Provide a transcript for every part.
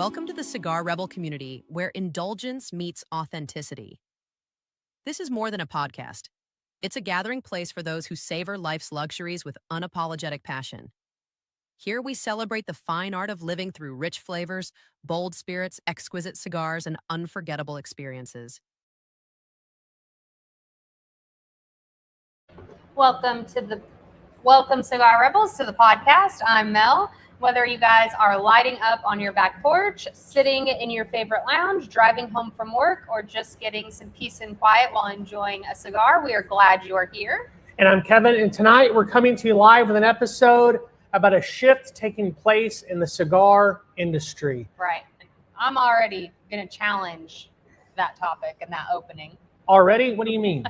Welcome to the Cigar Rebel community, where indulgence meets authenticity. This is more than a podcast. It's a gathering place for those who savor life's luxuries with unapologetic passion. Here we celebrate the fine art of living through rich flavors, bold spirits, exquisite cigars, and unforgettable experiences. Welcome Cigar Rebels to the podcast. I'm Mel. Whether you guys are lighting up on your back porch, sitting in your favorite lounge, driving home from work, or just getting some peace and quiet while enjoying a cigar, we are glad you are here. And I'm Kevin, and tonight we're coming to you live with an episode about a shift taking place in the cigar industry. Right. I'm already going to challenge that topic and that opening. Already? What do you mean?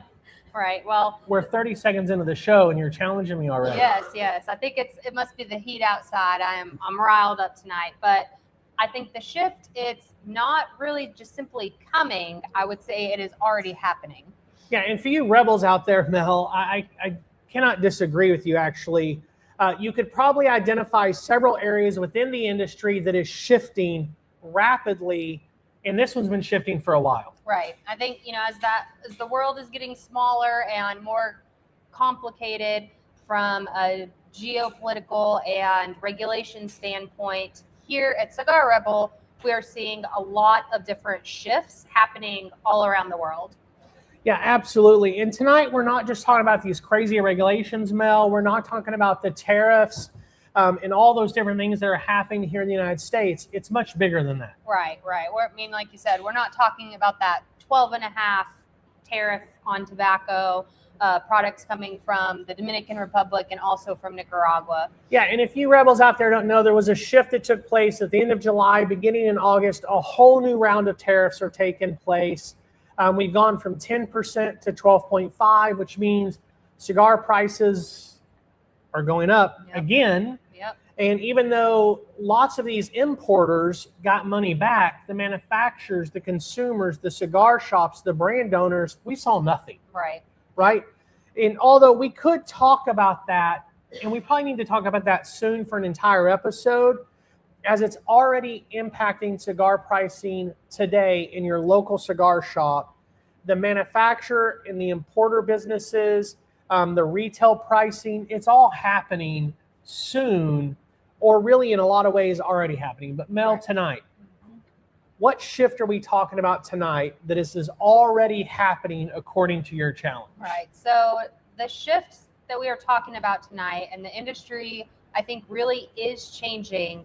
Right. Well, we're 30 seconds into the show and you're challenging me already. Yes. I think it must be the heat outside. I'm riled up tonight, but I think the shift, it's not really just simply coming. I would say it is already happening. Yeah, and for you rebels out there, Mel, I cannot disagree with you actually. You could probably identify several areas within the industry that is shifting rapidly, and this one's been shifting for a while. Right. I think, as the world is getting smaller and more complicated from a geopolitical and regulation standpoint, here at Cigar Rebel, we are seeing a lot of different shifts happening all around the world. Yeah, absolutely. And tonight, we're not just talking about these crazy regulations, Mel. We're not talking about the tariffs and all those different things that are happening here in the United States. It's much bigger than that. Right. Like you said, we're not talking about that 12.5 tariff on tobacco products coming from the Dominican Republic and also from Nicaragua. Yeah, and if you rebels out there don't know, there was a shift that took place at the end of July, beginning in August. A whole new round of tariffs are taking place. We've gone from 10% to 12.5, which means cigar prices are going up again. Yep. And even though lots of these importers got money back, the manufacturers, the consumers, the cigar shops, the brand owners, we saw nothing. Right? And although we could talk about that, and we probably need to talk about that soon for an entire episode, as it's already impacting cigar pricing today in your local cigar shop, the manufacturer and the importer businesses, the retail pricing, it's all happening soon, or really in a lot of ways already happening. But Mel, tonight, what shift are we talking about tonight that is already happening according to your challenge? Right. So the shift that we are talking about tonight, and the industry, I think, really is changing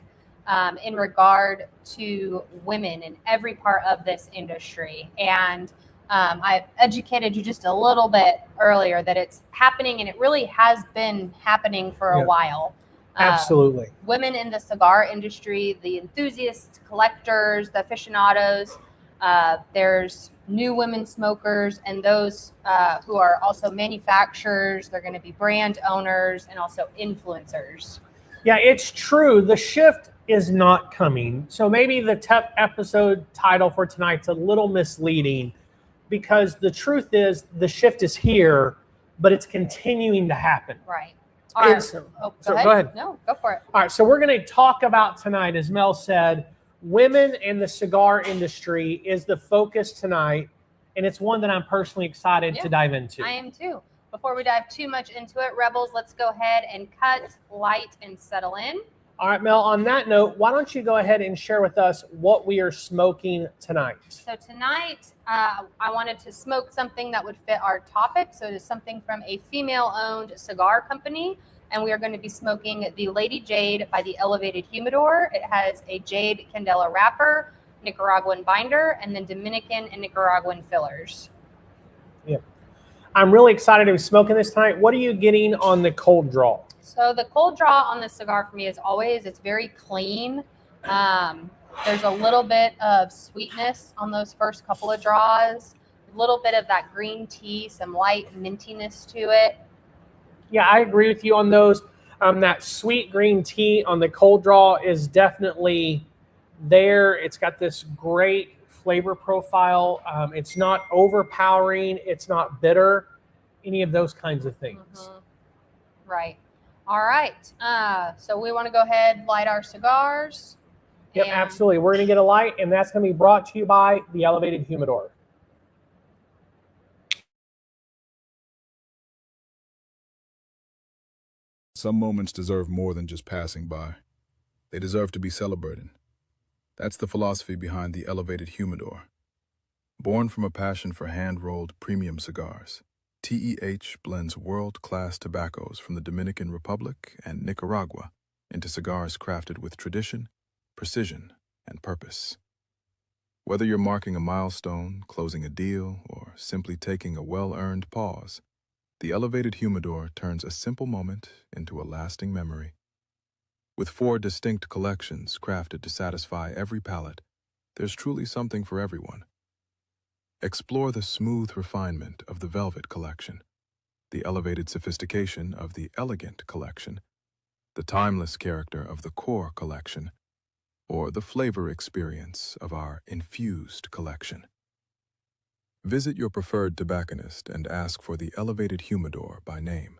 in regard to women in every part of this industry. And I educated you just a little bit earlier that it's happening, and it really has been happening for a while. Absolutely. Women in the cigar industry, the enthusiasts, collectors, the aficionados, there's new women smokers, and those who are also manufacturers. They're going to be brand owners and also influencers. Yeah, it's true. The shift is not coming. So maybe the episode title for tonight's a little misleading, because the truth is the shift is here, but it's continuing to happen. Right. All right. Go ahead. No, go for it. All right. So we're going to talk about tonight, as Mel said, women and the cigar industry is the focus tonight. And it's one that I'm personally excited to dive into. I am too. Before we dive too much into it, Rebels, let's go ahead and cut, light, and settle in. All right, Mel, on that note, why don't you go ahead and share with us what we are smoking tonight? So tonight, I wanted to smoke something that would fit our topic. So it is something from a female-owned cigar company, and we are going to be smoking the Lady Jade by the Elevated Humidor. It has a Jade Candela wrapper, Nicaraguan binder, and then Dominican and Nicaraguan fillers. Yeah. I'm really excited to be smoking this tonight. What are you getting on the cold draw? So the cold draw on the cigar for me, as always, it's very clean. There's a little bit of sweetness on those first couple of draws, a little bit of that green tea, some light mintiness to it. Yeah, I agree with you on those. That sweet green tea on the cold draw is definitely there. It's got this great flavor profile. It's not overpowering. It's not bitter, any of those kinds of things. Right. All right. So we want to go ahead, light our cigars, Yep, absolutely. We're going to get a light, and that's going to be brought to you by the Elevated Humidor. Some moments deserve more than just passing by. They deserve to be celebrated. That's the philosophy behind the Elevated Humidor. Born from a passion for hand-rolled premium cigars, TEH blends world-class tobaccos from the Dominican Republic and Nicaragua into cigars crafted with tradition, precision, and purpose. Whether you're marking a milestone, closing a deal, or simply taking a well-earned pause, the Elevated Humidor turns a simple moment into a lasting memory. With 4 distinct collections crafted to satisfy every palate, there's truly something for everyone. Explore the smooth refinement of the Velvet Collection, the elevated sophistication of the Elegant Collection, the timeless character of the Core Collection, or the flavor experience of our Infused Collection. Visit your preferred tobacconist and ask for the Elevated Humidor by name.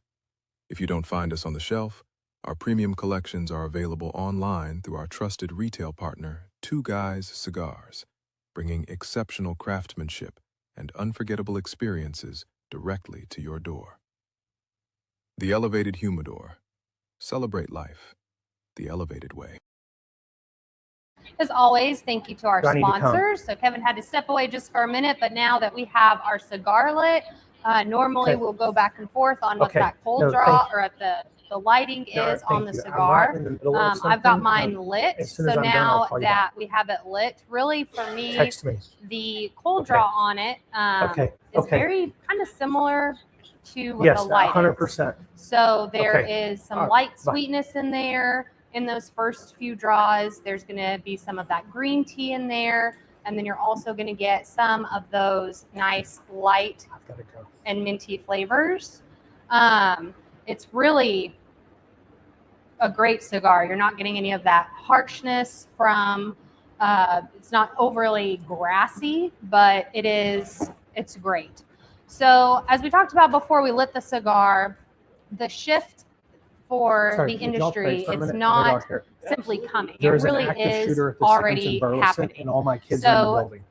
If you don't find us on the shelf, our premium collections are available online through our trusted retail partner, Two Guys Cigars, bringing exceptional craftsmanship and unforgettable experiences directly to your door. The Elevated Humidor. Celebrate life the elevated way. As always, thank you to our sponsors. So Kevin had to step away just for a minute, but now that we have our cigar lit, normally we'll go back and forth on what that cold draw or at the lighting is on the cigar. I've got mine lit. So now that we have it lit, really for me, the cold draw on it is very kind of similar to the light. 100%. So there is some light sweetness in there. In those first few draws, there's going to be some of that green tea in there. And then you're also going to get some of those nice light and minty flavors. It's really a great cigar. You're not getting any of that harshness from, it's not overly grassy, but it's great. So as we talked about before we lit the cigar, the shift for the industry, it's not simply coming. It really is already happening. And all my kids so, are in the building.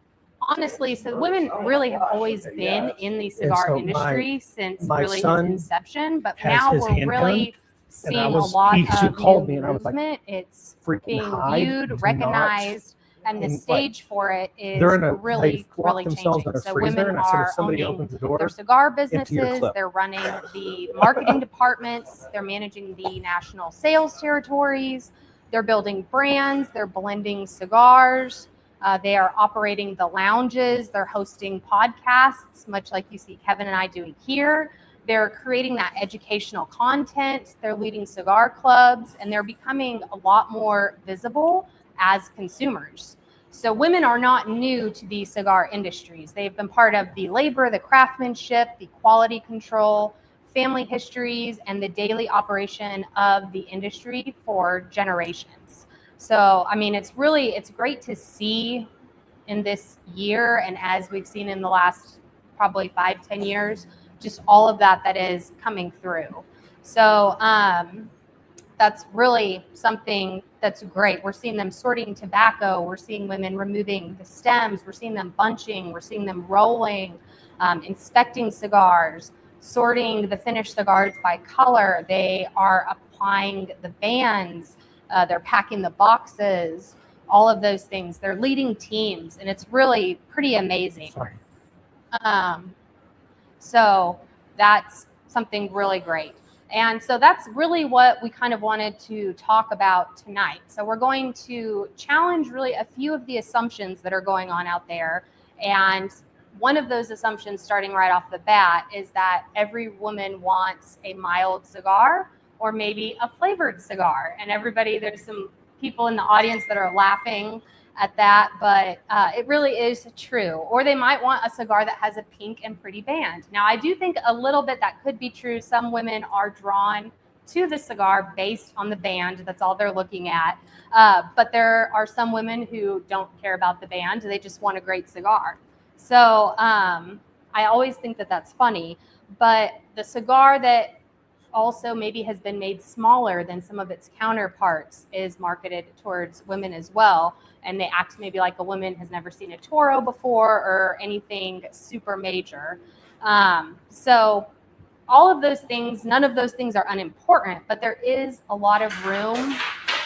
Honestly, so women really have always been in the cigar industry since really its inception, but now we're really seeing a lot of new movement. It's being viewed, recognized, and the stage for it is really changing. So women are owning their cigar businesses, they're running the marketing departments, they're managing the national sales territories, they're building brands, they're blending cigars, they are operating the lounges, they're hosting podcasts, much like you see Kevin and I doing here. They're creating that educational content, they're leading cigar clubs, and they're becoming a lot more visible as consumers. So women are not new to the cigar industries. They've been part of the labor, the craftsmanship, the quality control, family histories, and the daily operation of the industry for generations. So, I mean, it's great to see in this year, and as we've seen in the last probably 5-10 years, just all of that is coming through. So, that's really something that's great. We're seeing them sorting tobacco. We're seeing women removing the stems. We're seeing them bunching. We're seeing them rolling, inspecting cigars, sorting the finished cigars by color. They are applying the bands. They're packing the boxes, all of those things. They're leading teams, and it's really pretty amazing. So that's something really great. And so that's really what we kind of wanted to talk about tonight. So we're going to challenge really a few of the assumptions that are going on out there. And one of those assumptions, starting right off the bat, is that every woman wants a mild cigar or maybe a flavored cigar. And there's some people in the audience that are laughing at that, but it really is true. Or they might want a cigar that has a pink and pretty band. Now, I do think a little bit that could be true. Some women are drawn to the cigar based on the band. That's all they're looking at. But there are some women who don't care about the band. They just want a great cigar. So I always think that that's funny. But the cigar that also maybe has been made smaller than some of its counterparts is marketed towards women as well. And they act maybe like a woman has never seen a Toro before or anything super major. So all of those things, none of those things are unimportant, but there is a lot of room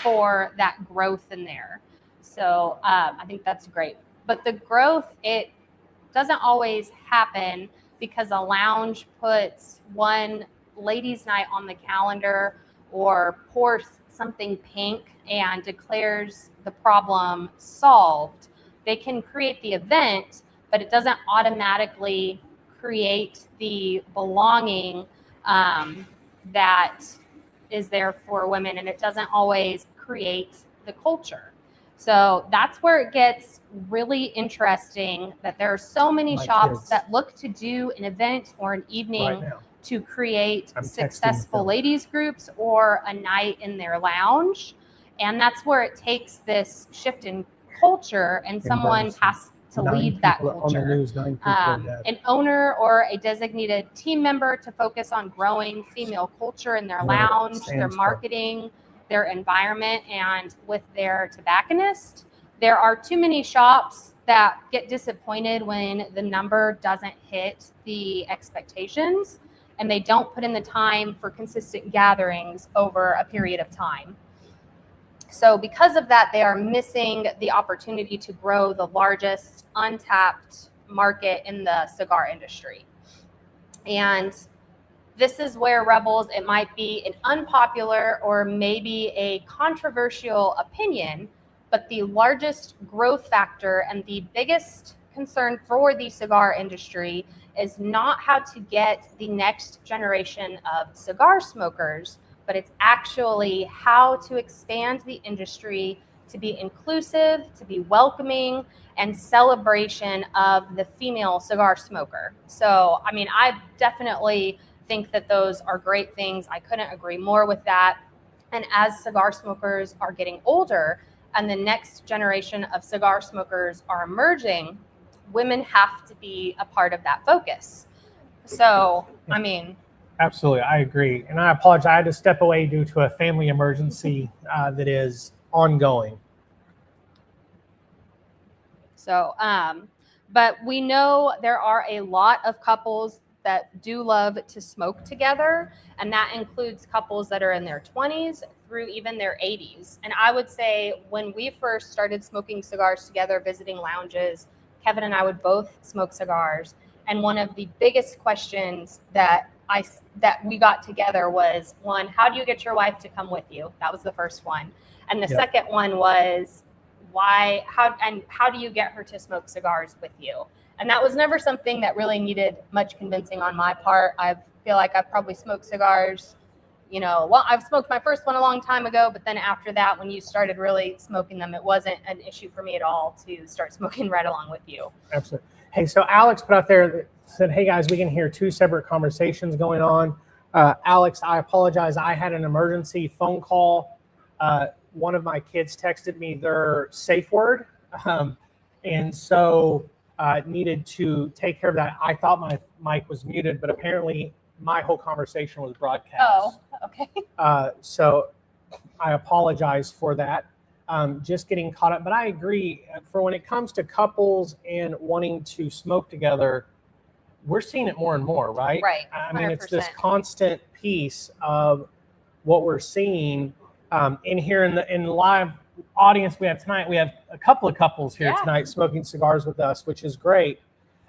for that growth in there. So I think that's great. But the growth, it doesn't always happen because a lounge puts one ladies' night on the calendar or pours something pink and declares the problem solved. They can create the event, but it doesn't automatically create the belonging that is there for women, and it doesn't always create the culture. So that's where it gets really interesting, that there are so many shops that look to do an event or an evening to create successful ladies groups or a night in their lounge. And that's where it takes this shift in culture, and someone has to lead that culture. An owner or a designated team member to focus on growing female culture in their lounge, their marketing, their environment, and with their tobacconist. There are too many shops that get disappointed when the number doesn't hit the expectations, and they don't put in the time for consistent gatherings over a period of time. So because of that, they are missing the opportunity to grow the largest untapped market in the cigar industry. And this is where, Rebels, it might be an unpopular or maybe a controversial opinion, but the largest growth factor and the biggest concern for the cigar industry is not how to get the next generation of cigar smokers, but it's actually how to expand the industry to be inclusive, to be welcoming, and celebration of the female cigar smoker. So, I mean, I definitely think that those are great things. I couldn't agree more with that. And as cigar smokers are getting older and the next generation of cigar smokers are emerging, women have to be a part of that focus. So, I mean, absolutely, I agree. And I apologize, I had to step away due to a family emergency that is ongoing. So, but we know there are a lot of couples that do love to smoke together, and that includes couples that are in their 20s through even their 80s. And I would say when we first started smoking cigars together, visiting lounges, Kevin and I would both smoke cigars. And one of the biggest questions that we got together was, one, how do you get your wife to come with you? That was the first one. And the second one was, how do you get her to smoke cigars with you? And that was never something that really needed much convincing on my part. I feel like I've probably smoked cigars, well, I've smoked my first one a long time ago, but then after that, when you started really smoking them, it wasn't an issue for me at all to start smoking right along with you. Absolutely. Hey, so Alex put out there, said, hey guys, we can hear two separate conversations going on. Alex, I apologize. I had an emergency phone call. One of my kids texted me their safe word. And so needed to take care of that. I thought my mic was muted, but apparently my whole conversation was broadcast. Oh, okay. So I apologize for that. Just getting caught up. But I agree, for when it comes to couples and wanting to smoke together, we're seeing it more and more, right? Right. 100%. I mean, it's this constant piece of what we're seeing. In here in the live audience we have tonight, we have a couple of couples here tonight smoking cigars with us, which is great.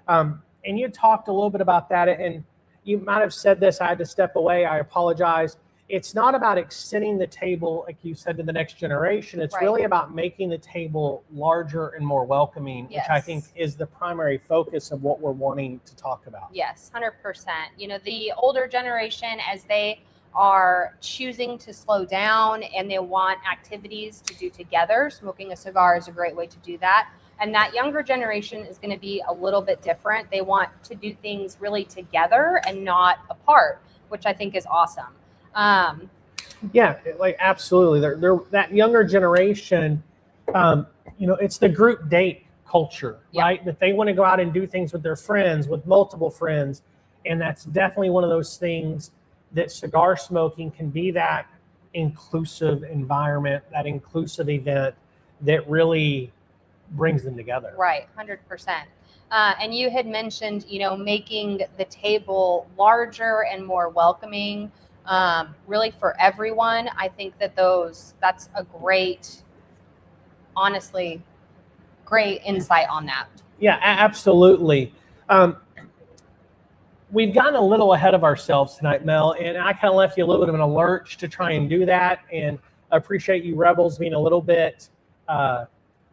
And you talked a little bit about that, and you might have said this. I had to step away. I apologize. It's not about extending the table, like you said, to the next generation. It's really about making the table larger and more welcoming, which I think is the primary focus of what we're wanting to talk about. Yes, 100%. The older generation, as they are choosing to slow down and they want activities to do together, smoking a cigar is a great way to do that. And that younger generation is going to be a little bit different. They want to do things really together and not apart, which I think is awesome. Yeah, like absolutely. They're that younger generation, it's the group date culture, right? That they want to go out and do things with their friends, with multiple friends. And that's definitely one of those things that cigar smoking can be that inclusive environment, that inclusive event that really brings them together. Right, 100%. And you had mentioned, making the table larger and more welcoming, really for everyone. I think that's a honestly, great insight on that. Yeah, absolutely. We've gotten a little ahead of ourselves tonight, Mel, and I kind of left you a little bit of an alert to try and do that. And I appreciate you Rebels being a little bit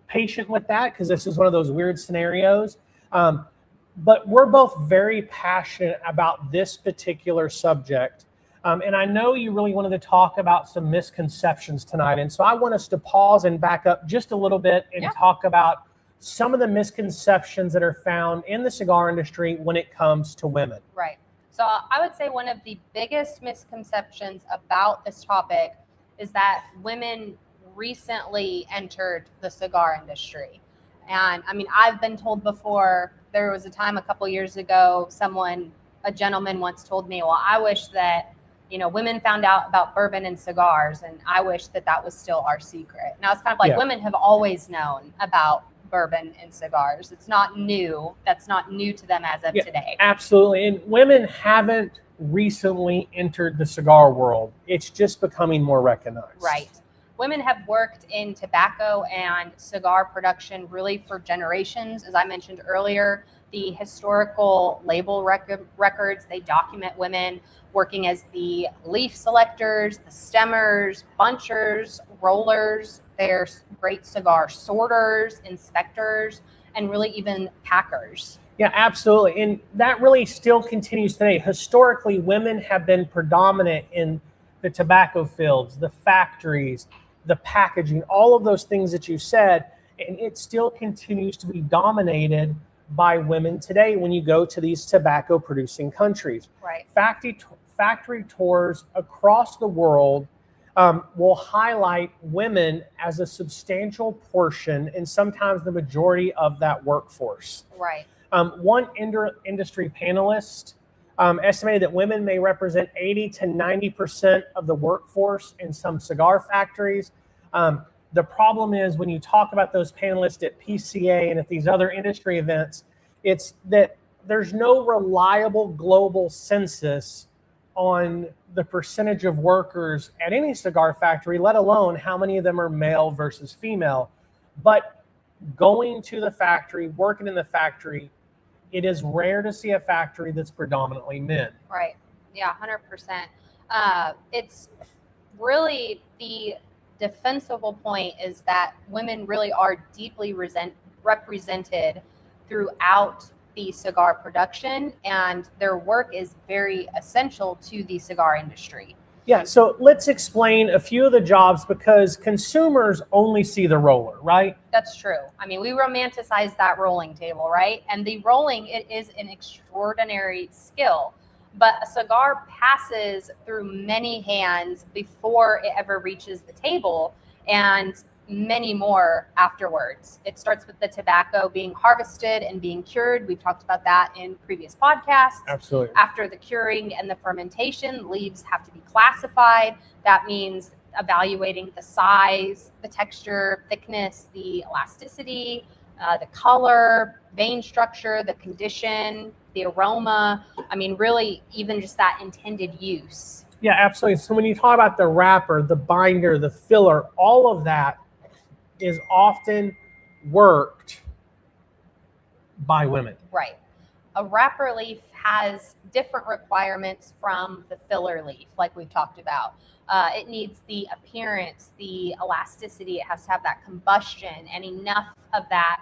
patient with that, because this is one of those weird scenarios. But we're both very passionate about this particular subject. And I know you really wanted to talk about some misconceptions tonight. And so I want us to pause and back up just a little bit and talk about some of the misconceptions that are found in the cigar industry when it comes to women. Right. So I would say one of the biggest misconceptions about this topic is that women recently entered the cigar industry. And I mean, I've been told before, there was a time a couple years ago, a gentleman once told me, well, I wish that, women found out about bourbon and cigars, and I wish that was still our secret. Now it's kind of like women have always known about bourbon and cigars. It's not new. That's not new to them as of today. Absolutely. And women haven't recently entered the cigar world. It's just becoming more recognized. Right. Women have worked in tobacco and cigar production really for generations. As I mentioned earlier, the historical label records, they document women working as the leaf selectors, the stemmers, bunchers, rollers. There's great cigar sorters, inspectors, and really even packers. Yeah, absolutely. And that really still continues today. Historically, women have been predominant in the tobacco fields, the factories, the packaging, all of those things that you said, and it still continues to be dominated by women today when you go to these tobacco producing countries. Right. Factory tours across the world will highlight women as a substantial portion and sometimes the majority of that workforce. Right. One industry panelist estimated that women may represent 80 to 90% of the workforce in some cigar factories. The problem is when you talk about those panelists at PCA and at these other industry events, it's that there's no reliable global census on the percentage of workers at any cigar factory, let alone how many of them are male versus female. But going to the factory, working in the factory, it is rare to see a factory that's predominantly men. Right. Yeah, 100%. It's really the defensible point is that women really are deeply represented throughout the cigar production, and their work is very essential to the cigar industry. Yeah, so let's explain a few of the jobs because consumers only see the roller, right? That's true. I mean, we romanticize that rolling table, right? And the rolling, it is an extraordinary skill, but a cigar passes through many hands before it ever reaches the table, and many more afterwards. It starts with the tobacco being harvested and being cured. We've talked about that in previous podcasts. Absolutely. After the curing and the fermentation, leaves have to be classified. That means evaluating the size, the texture, thickness, the elasticity, the color, vein structure, the condition, the aroma. I mean, really, even just that intended use. Yeah, absolutely. So when you talk about the wrapper, the binder, the filler, all of that is often worked by women. Right. A wrapper leaf has different requirements from the filler leaf, like we've talked about. It needs the appearance, the elasticity. It has to have that combustion and enough of that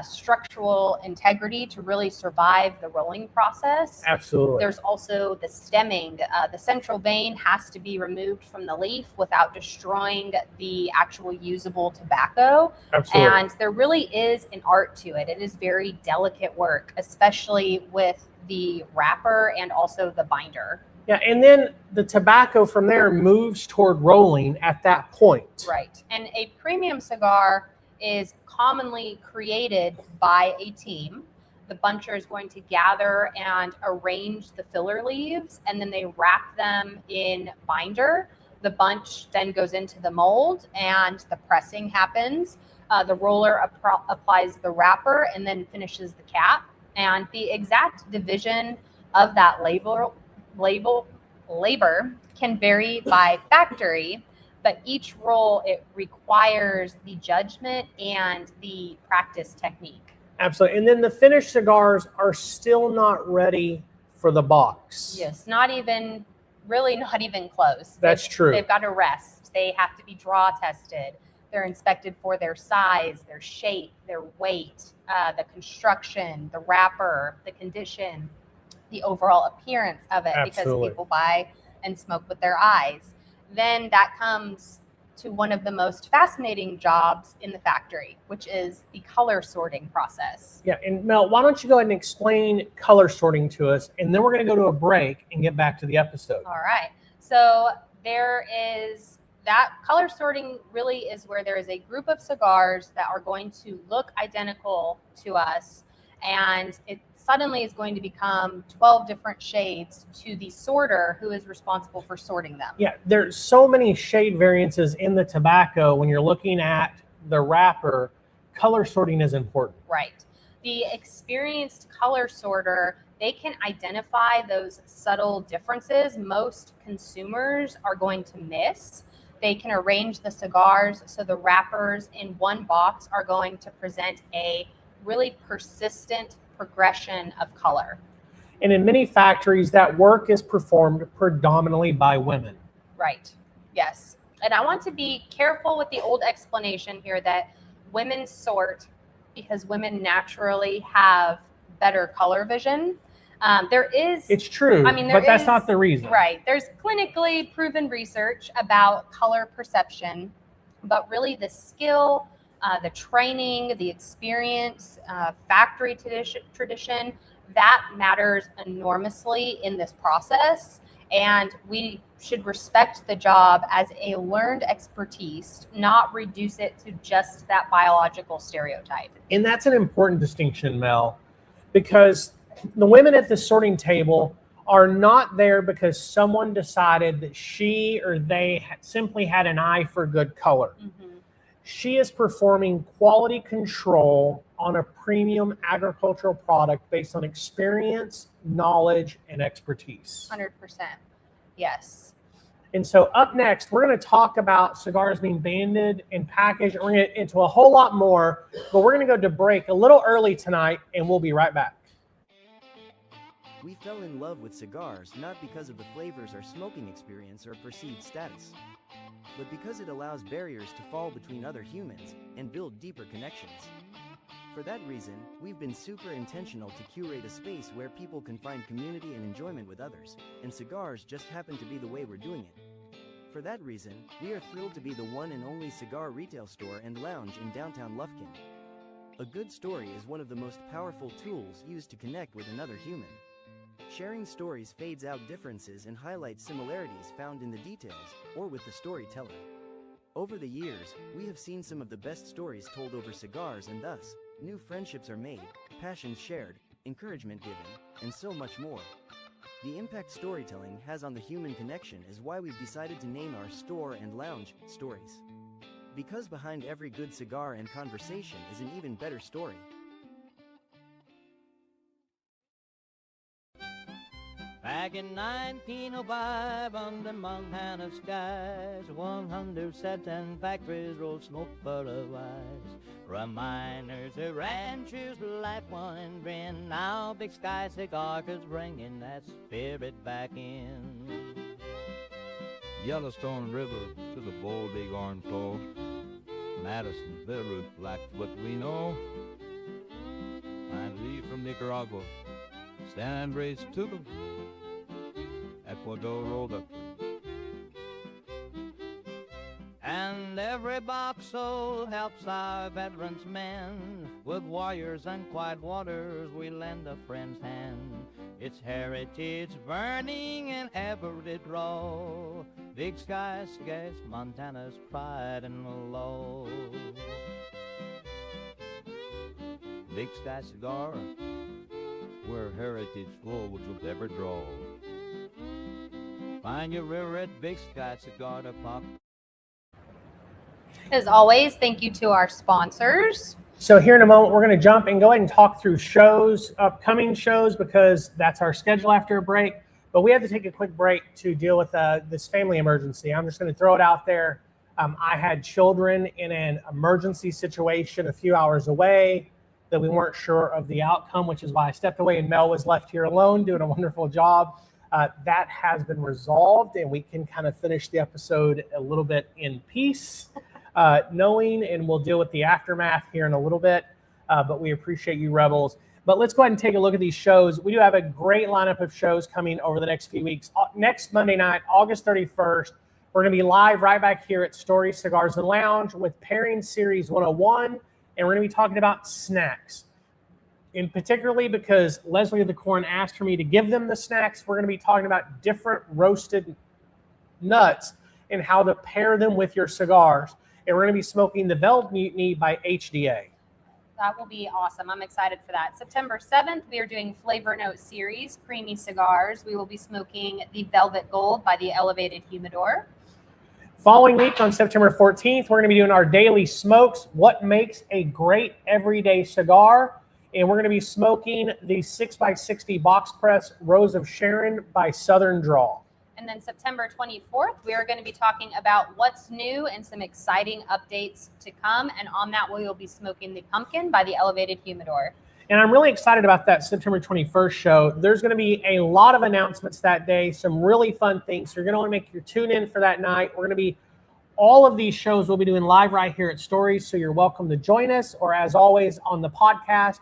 structural integrity to really survive the rolling process. Absolutely. There's also the stemming. The central vein has to be removed from the leaf without destroying the actual usable tobacco. Absolutely. And there really is an art to it. It is very delicate work, especially with the wrapper and also the binder. Yeah, and then the tobacco from there moves toward rolling at that point. Right. And a premium cigar is commonly created by a team. the buncher is going to gather and arrange the filler leaves, and then they wrap them in binder. The bunch then goes into the mold and the pressing happens. The roller applies the wrapper and then finishes the cap. And the exact division of that labor can vary by factory, but each roll, it requires the judgment and the practice technique. Absolutely. And then the finished cigars are still not ready for the box. Yes, not even close. That's true. They've got to rest. They have to be draw tested. They're inspected for their size, their shape, their weight, the construction, the wrapper, the condition, the overall appearance of it. Absolutely. Because people buy and smoke with their eyes. Then that comes to one of the most fascinating jobs in the factory, which is the color sorting process. Yeah, and Mel, why don't you go ahead and explain color sorting to us, and then we're going to go to a break and get back to the episode. All right. So there is that color sorting really is where there is a group of cigars that are going to look identical to us, and it suddenly is going to become 12 different shades to the sorter who is responsible for sorting them. Yeah, there's so many shade variances in the tobacco. When you're looking at the wrapper, color sorting is important. Right. The experienced color sorter, they can identify those subtle differences most consumers are going to miss. They can arrange the cigars so the wrappers in one box are going to present a really persistent progression of color. And in many factories, that work is performed predominantly by women. Right. Yes. And I want to be careful with the old explanation here that women sort because women naturally have better color vision. It's true, but that's not the reason. Right. There's clinically proven research about color perception, but really the skill, the training, the experience, factory tradition, that matters enormously in this process. And we should respect the job as a learned expertise, not reduce it to just that biological stereotype. And that's an important distinction, Mel, because the women at the sorting table are not there because someone decided that she or they simply had an eye for good color. Mm-hmm. She is performing quality control on a premium agricultural product based on experience, knowledge, and expertise. 100%. Yes. And so up next, we're going to talk about cigars being banded and packaged. And we're going to get into a whole lot more, but we're going to go to break a little early tonight, and we'll be right back. We fell in love with cigars not because of the flavors or smoking experience or perceived status, but because it allows barriers to fall between other humans and build deeper connections. For that reason, we've been super intentional to curate a space where people can find community and enjoyment with others, and cigars just happen to be the way we're doing it. For that reason, we are thrilled to be the one and only cigar retail store and lounge in downtown Lufkin. A good story is one of the most powerful tools used to connect with another human. Sharing stories fades out differences and highlights similarities found in the details or with the storyteller. Over the years, we have seen some of the best stories told over cigars, and thus, new friendships are made, passions shared, encouragement given, and so much more. The impact storytelling has on the human connection is why we've decided to name our store and lounge Stories. Because behind every good cigar and conversation is an even better story. Back in 1905, under Montana skies, 100 satin factories rolled smoke for a while. Reminders of ranchers' life, one and grin. Now Big Sky Cigar is bringing that spirit back in. Yellowstone River to the bold bighorn flow. Madison, Beirut, like what we know. And Lee from Nicaragua, San Andres to them. Ecuador rolled up. And every box sold helps our veterans men. With warriors and quiet waters, we lend a friend's hand. It's heritage burning in every draw. Big Sky Cigars, Montana's pride and law. Big Sky Cigar, where heritage flows with every draw. Find your rare red big sky cigar to pop. As always, thank you to our sponsors. So here in a moment, we're going to jump and go ahead and talk through shows, upcoming shows, because that's our schedule after a break. But we have to take a quick break to deal with this family emergency. I'm just going to throw it out there. I had children in an emergency situation a few hours away that we weren't sure of the outcome, which is why I stepped away and Mel was left here alone doing a wonderful job. That has been resolved, and we can kind of finish the episode a little bit in peace, knowing, and we'll deal with the aftermath here in a little bit. But we appreciate you, Rebels. But let's go ahead and take a look at these shows. We do have a great lineup of shows coming over the next few weeks. Next Monday night, August 31st, we're going to be live right back here at Story Cigars and Lounge with Pairing Series 101, and we're going to be talking about snacks. And particularly because Leslie of the Corn asked for me to give them the snacks, we're going to be talking about different roasted nuts and how to pair them with your cigars. And we're going to be smoking the Velvet Mutiny by HDA. That will be awesome. I'm excited for that. September 7th, we are doing Flavor Note Series, Creamy Cigars. We will be smoking the Velvet Gold by the Elevated Humidor. Following week on September 14th, we're going to be doing our daily smokes, what makes a great everyday cigar. And we're going to be smoking the 6x60 box press Rose of Sharon by Southern Draw. And then September 24th, we are going to be talking about what's new and some exciting updates to come. And on that, we will be smoking the Pumpkin by the Elevated Humidor. And I'm really excited about that September 21st show. There's going to be a lot of announcements that day, some really fun things. So you're going to want to make your tune in for that night. We're going to be, all of these shows we'll be doing live right here at Stories. So you're welcome to join us, or as always on the podcast.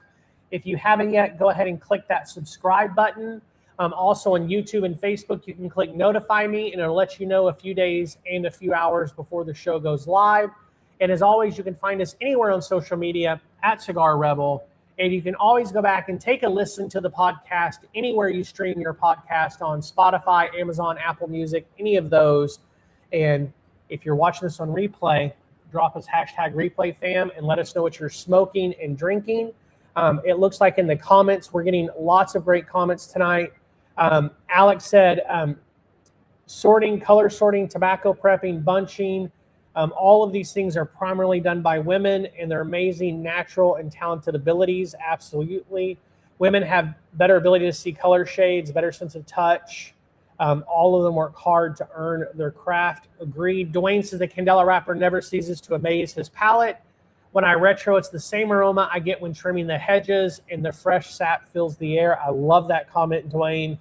If you haven't yet, go ahead and click that subscribe button. Also on YouTube and Facebook, you can click notify me, and it'll let you know a few days and a few hours before the show goes live. And as always, you can find us anywhere on social media at Cigar Rebel. And you can always go back and take a listen to the podcast anywhere you stream your podcast, on Spotify, Amazon, Apple Music, any of those. And if you're watching this on replay, drop us #ReplayFam and let us know what you're smoking and drinking. It looks like in the comments, we're getting lots of great comments tonight. Alex said sorting, color sorting, tobacco prepping, bunching. All of these things are primarily done by women, and they're amazing natural and talented abilities. Absolutely. Women have better ability to see color shades, better sense of touch. All of them work hard to earn their craft. Agreed. Dwayne says the Candela wrapper never ceases to amaze his palate. When I retro, it's the same aroma I get when trimming the hedges, and the fresh sap fills the air. I love that comment, Dwayne.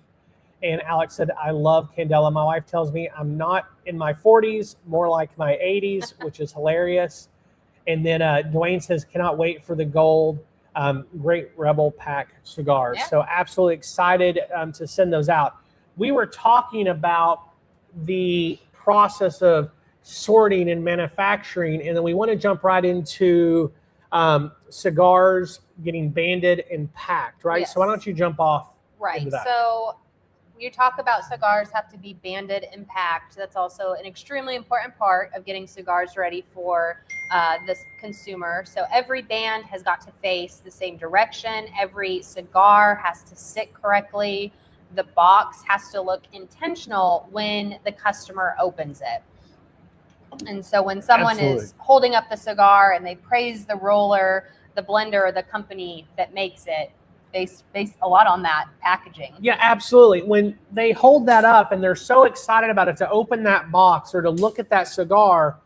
And Alex said, I love Candela. My wife tells me I'm not in my 40s, more like my 80s, which is hilarious. And then Dwayne says, cannot wait for the gold. Great Rebel Pack cigars. Yeah. So absolutely excited to send those out. We were talking about the process of sorting and manufacturing, and then we want to jump right into cigars getting banded and packed, right? Yes. So why don't you jump off? Right. So you talk about cigars have to be banded and packed. That's also an extremely important part of getting cigars ready for the consumer. So every band has got to face the same direction. Every cigar has to sit correctly. The box has to look intentional when the customer opens it. And so when someone is holding up the cigar and they praise the roller, the blender, or the company that makes it, based a lot on that packaging. Yeah, absolutely. When they hold that up and they're so excited about it to open that box or to look at that cigar,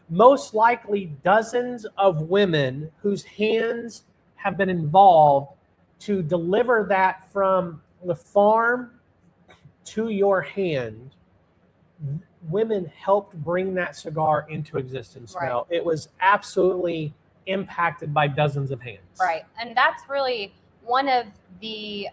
most likely dozens of women whose hands have been involved to deliver that from the farm to your hand. Women helped bring that cigar into existence. Right. Now, it was absolutely impacted by dozens of hands. Right. And that's really one of the,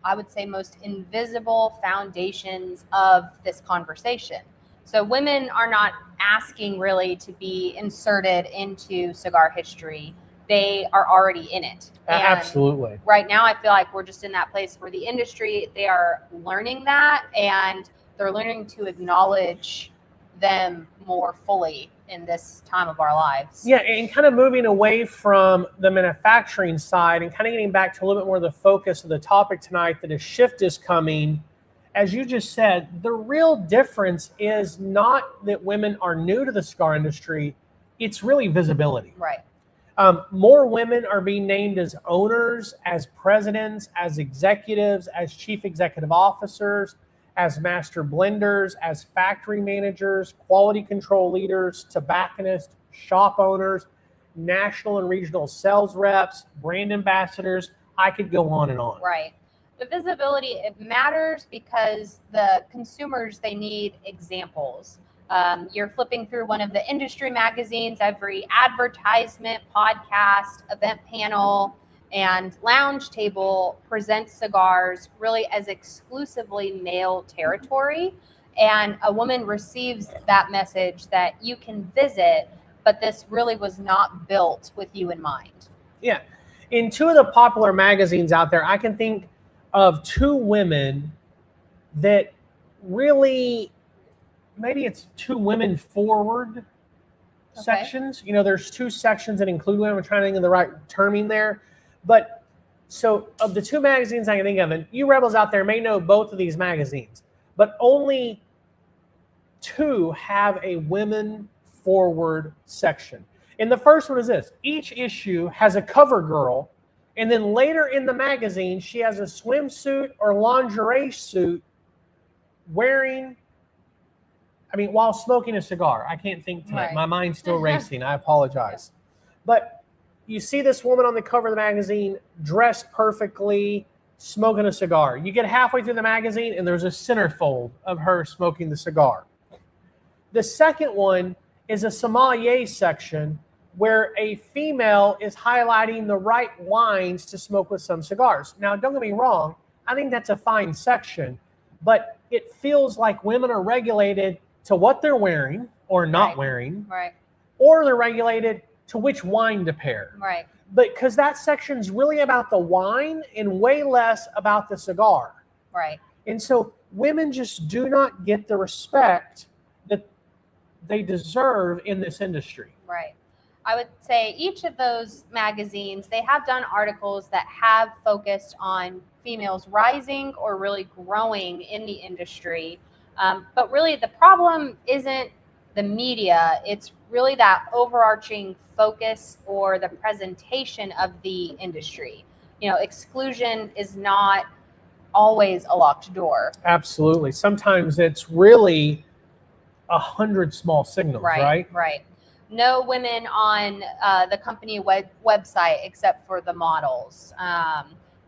I would say, most invisible foundations of this conversation. So women are not asking really to be inserted into cigar history. They are already in it. And absolutely. Right now, I feel like we're just in that place where the industry, they are learning that, and they're learning to acknowledge them more fully in this time of our lives. Yeah, and kind of moving away from the manufacturing side and kind of getting back to a little bit more of the focus of the topic tonight, that a shift is coming. As you just said, the real difference is not that women are new to the cigar industry, it's really visibility. Right. More women are being named as owners, as presidents, as executives, as chief executive officers, as master blenders, as factory managers, quality control leaders, tobacconists, shop owners, national and regional sales reps, brand ambassadors. I could go on and on. Right. The visibility, it matters because the consumers, they need examples. You're flipping through one of the industry magazines, every advertisement, podcast, event panel, and lounge table presents cigars really as exclusively male territory. And a woman receives that message that you can visit, but this really was not built with you in mind. Yeah. In two of the popular magazines out there, I can think of two women that really, maybe it's two women forward sections. You know, there's two sections that include women. I'm trying to think of the right terming there. But so of the two magazines I can think of, and you rebels out there may know both of these magazines, but only two have a women forward section. And the first one is this: each issue has a cover girl, and then later in the magazine, she has a swimsuit or lingerie suit wearing, while smoking a cigar. I can't think tonight. Right. My mind's still racing. I apologize. But you see this woman on the cover of the magazine dressed perfectly, smoking a cigar. You get halfway through the magazine, and there's a centerfold of her smoking the cigar. The second one is a sommelier section where a female is highlighting the right wines to smoke with some cigars. Now, don't get me wrong. I think that's a fine section, but it feels like women are regulated to what they're wearing or not wearing, or they're regulated to which wine to pair. Right. But because that section's really about the wine and way less about the cigar. Right. And so women just do not get the respect that they deserve in this industry. Right. I would say each of those magazines, they have done articles that have focused on females rising or really growing in the industry. But really the problem isn't the media. It's really that overarching focus or the presentation of the industry. You know, exclusion is not always a locked door. Absolutely. Sometimes it's really 100 small signals, right? Right. No women on the company website except for the models.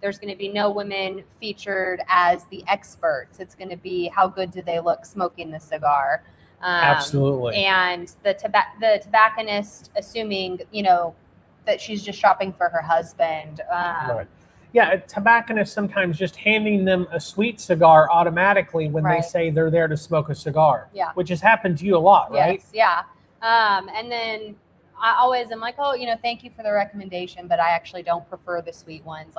There's going to be no women featured as the experts. It's going to be how good do they look smoking the cigar. Absolutely. And the tobacconist assuming, that she's just shopping for her husband. Right. Yeah, a tobacconist sometimes just handing them a sweet cigar automatically when they say they're there to smoke a cigar. Yeah. Which has happened to you a lot, right? Yes, yeah. And then I always am like, thank you for the recommendation, but I actually don't prefer the sweet ones.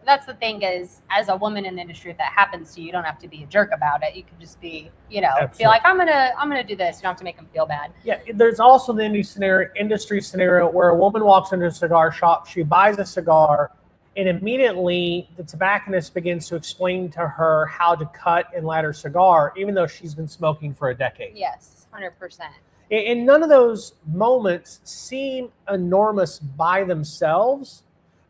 That's the thing is, as a woman in the industry, if that happens to you, you don't have to be a jerk about it. You can just be, be like, I'm gonna do this. You don't have to make them feel bad. Yeah. There's also the industry scenario where a woman walks into a cigar shop, she buys a cigar, and immediately the tobacconist begins to explain to her how to cut and light her cigar, even though she's been smoking for a decade. Yes, 100%. And none of those moments seem enormous by themselves,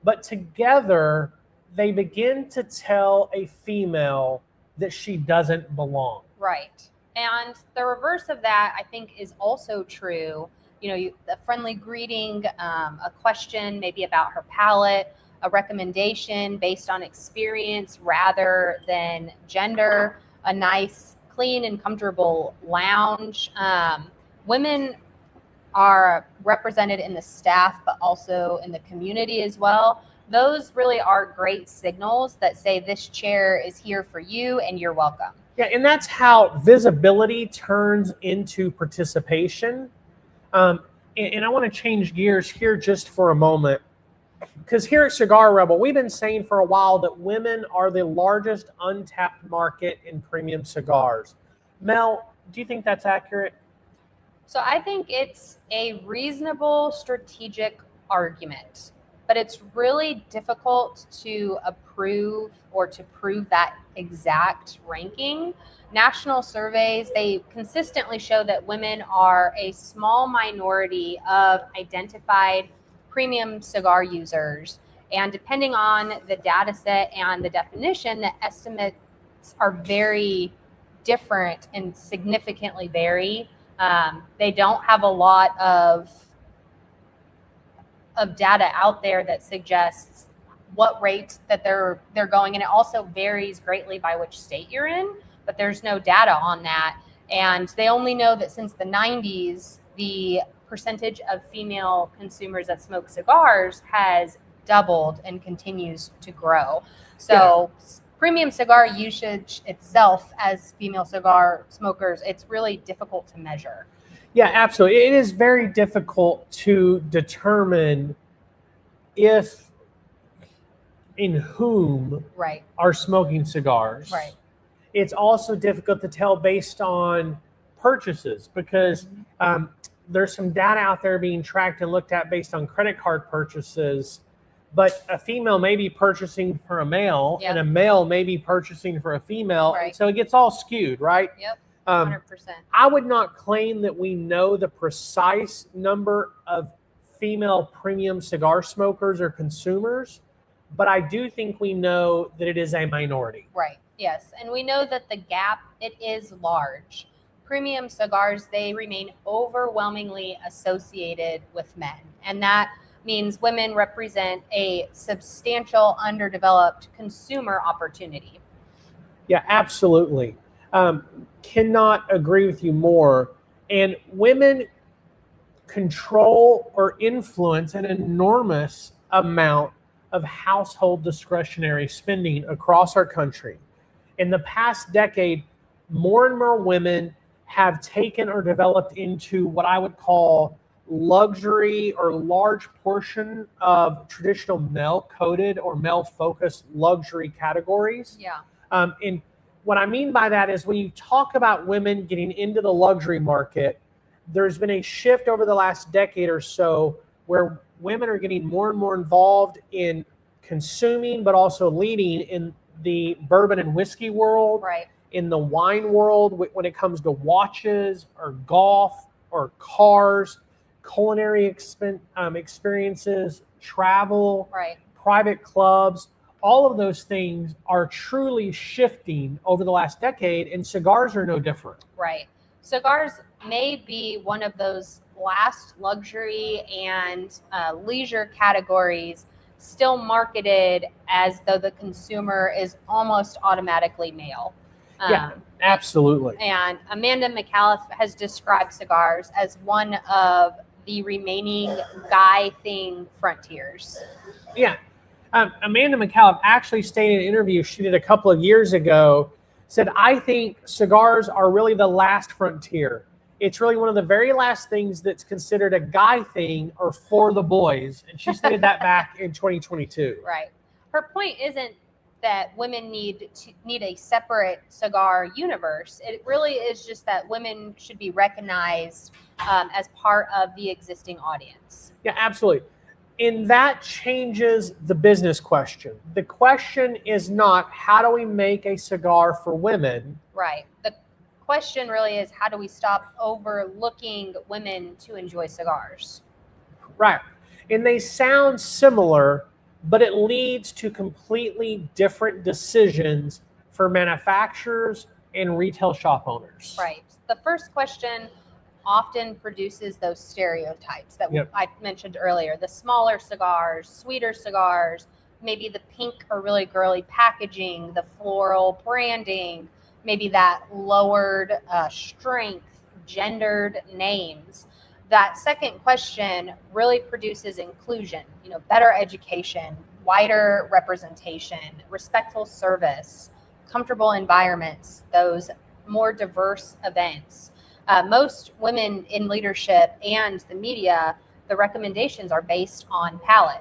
but together they begin to tell a female that she doesn't belong. Right. And the reverse of that, I think, is also true. A friendly greeting, a question maybe about her palate, a recommendation based on experience rather than gender, a nice, clean and comfortable lounge. Women are represented in the staff, but also in the community as well. Those really are great signals that say this chair is here for you and you're welcome. Yeah, and that's how visibility turns into participation. And I want to change gears here just for a moment, because here at Cigar Rebel, we've been saying for a while that women are the largest untapped market in premium cigars. Mel, do you think that's accurate? So I think it's a reasonable strategic argument, but it's really difficult to approve or to prove that exact ranking. National surveys, they consistently show that women are a small minority of identified premium cigar users. And depending on the data set and the definition, the estimates are very different and significantly vary. They don't have a lot of data out there that suggests what rate that they're going, and it also varies greatly by which state you're in, but there's no data on that. And they only know that since the 90s, the percentage of female consumers that smoke cigars has doubled and continues to grow. So premium cigar usage itself as female cigar smokers, it's really difficult to measure. Yeah, absolutely. It is very difficult to determine if and whom are smoking cigars. Right. It's also difficult to tell based on purchases because there's some data out there being tracked and looked at based on credit card purchases, but a female may be purchasing for a male and a male may be purchasing for a female. Right. And so it gets all skewed, right? Yep. 100%. I would not claim that we know the precise number of female premium cigar smokers or consumers, but I do think we know that it is a minority. Right. Yes. And we know that the gap, it is large. Premium cigars, they remain overwhelmingly associated with men. And that means women represent a substantial underdeveloped consumer opportunity. Yeah, absolutely. Cannot agree with you more. And women control or influence an enormous amount of household discretionary spending across our country. In the past decade, more and more women have taken or developed into what I would call luxury or large portion of traditional male-coded or male-focused luxury categories. Yeah. And what I mean by that is when you talk about women getting into the luxury market, there's been a shift over the last decade or so where women are getting more and more involved in consuming, but also leading in the bourbon and whiskey world, right, in the wine world when it comes to watches or golf or cars, culinary experiences, travel, right, private clubs. All of those things are truly shifting over the last decade, and cigars are no different. Right. Cigars may be one of those last luxury and leisure categories still marketed as though the consumer is almost automatically male. Yeah, absolutely. And Amanda McAuliffe has described cigars as one of the remaining guy thing frontiers. Yeah. Amanda McAuliffe actually stated in an interview she did a couple of years ago, said, I think cigars are really the last frontier. It's really one of the very last things that's considered a guy thing or for the boys. And she stated that back in 2022. Right. Her point isn't that women need a separate cigar universe. It really is just that women should be recognized as part of the existing audience. Yeah, absolutely. And that changes the business question. The question is not how do we make a cigar for women? Right. The question really is how do we stop overlooking women to enjoy cigars? Right. And they sound similar, but it leads to completely different decisions for manufacturers and retail shop owners. Right. The first question often produces those stereotypes that I mentioned earlier. The smaller cigars, sweeter cigars, maybe the pink or really girly packaging, the floral branding, maybe that lowered strength, gendered names. That second question really produces inclusion, better education, wider representation, respectful service, comfortable environments, those more diverse events. Most women in leadership and the media, the recommendations are based on palate.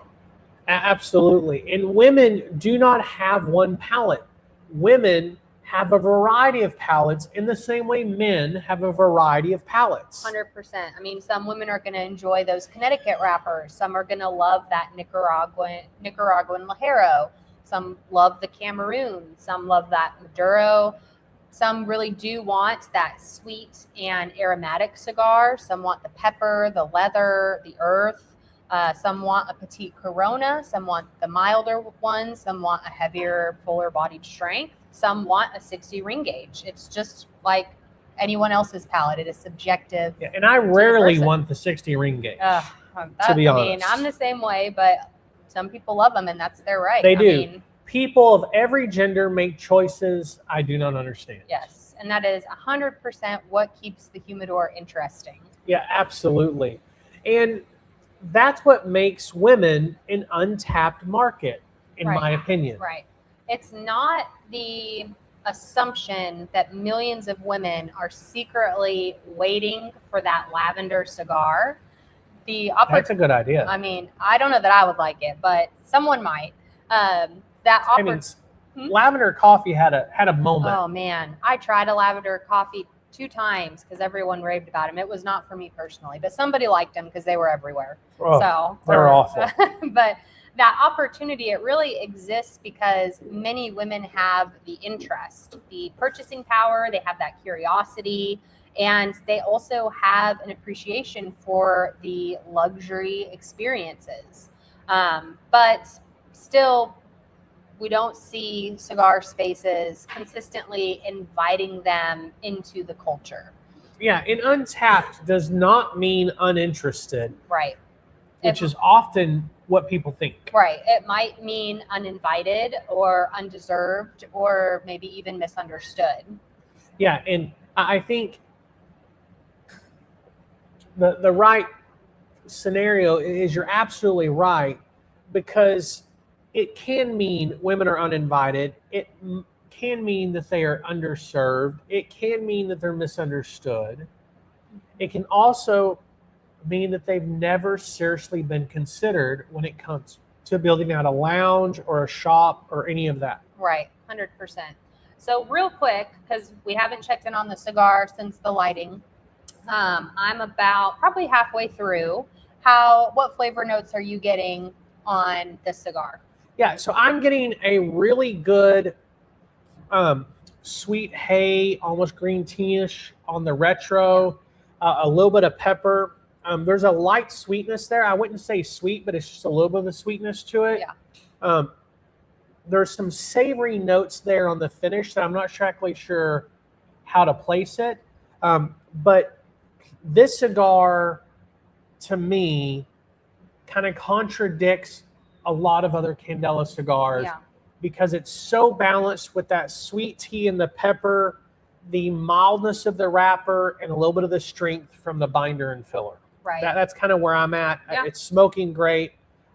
Absolutely. And women do not have one palate. Women have a variety of palates in the same way men have a variety of palates. 100%. I mean, some women are going to enjoy those Connecticut wrappers. Some are going to love that Nicaraguan Ligero. Some love the Cameroon. Some love that Maduro. Some really do want that sweet and aromatic cigar. Some want the pepper, the leather, the earth. Some want a petite Corona. Some want the milder ones. Some want a heavier, fuller bodied strength. Some want a 60 ring gauge. It's just like anyone else's palate. It is subjective. Yeah, and I rarely want the 60 ring gauge, to be honest. I mean, I'm the same way, but some people love them, and that's their right. They do. People of every gender make choices I do not understand. Yes, and that is 100% what keeps the humidor interesting. Yeah, absolutely. And that's what makes women an untapped market, in my opinion. Right. It's not the assumption that millions of women are secretly waiting for that lavender cigar. That's a good idea. I mean, I don't know that I would like it, but someone might. Lavender coffee had a moment. Oh man, I tried a lavender coffee 2 times because everyone raved about them. It was not for me personally, but somebody liked them because they were everywhere. So they're awful. But that opportunity, it really exists because many women have the interest, the purchasing power, they have that curiosity, and they also have an appreciation for the luxury experiences. But still, we don't see cigar spaces consistently inviting them into the culture. Yeah, and untapped does not mean uninterested. Right. Which is often what people think. Right. It might mean uninvited or undeserved or maybe even misunderstood. Yeah, and I think the right scenario is you're absolutely right, because it can mean women are uninvited. It can mean that they are underserved. It can mean that they're misunderstood. It can also mean that they've never seriously been considered when it comes to building out a lounge or a shop or any of that. Right, 100%. So real quick, because we haven't checked in on the cigar since the lighting, I'm about probably halfway through. What flavor notes are you getting on this cigar? Yeah, so I'm getting a really good sweet hay, almost green tea-ish on the retro, a little bit of pepper. There's a light sweetness there. I wouldn't say sweet, but it's just a little bit of a sweetness to it. Yeah. There's some savory notes there on the finish that I'm not exactly sure how to place it. But this cigar, to me, kind of contradicts a lot of other Candela cigars because it's so balanced with that sweet tea and the pepper, the mildness of the wrapper, and a little bit of the strength from the binder and filler. Right. That's kind of where I'm at. Yeah. It's smoking great.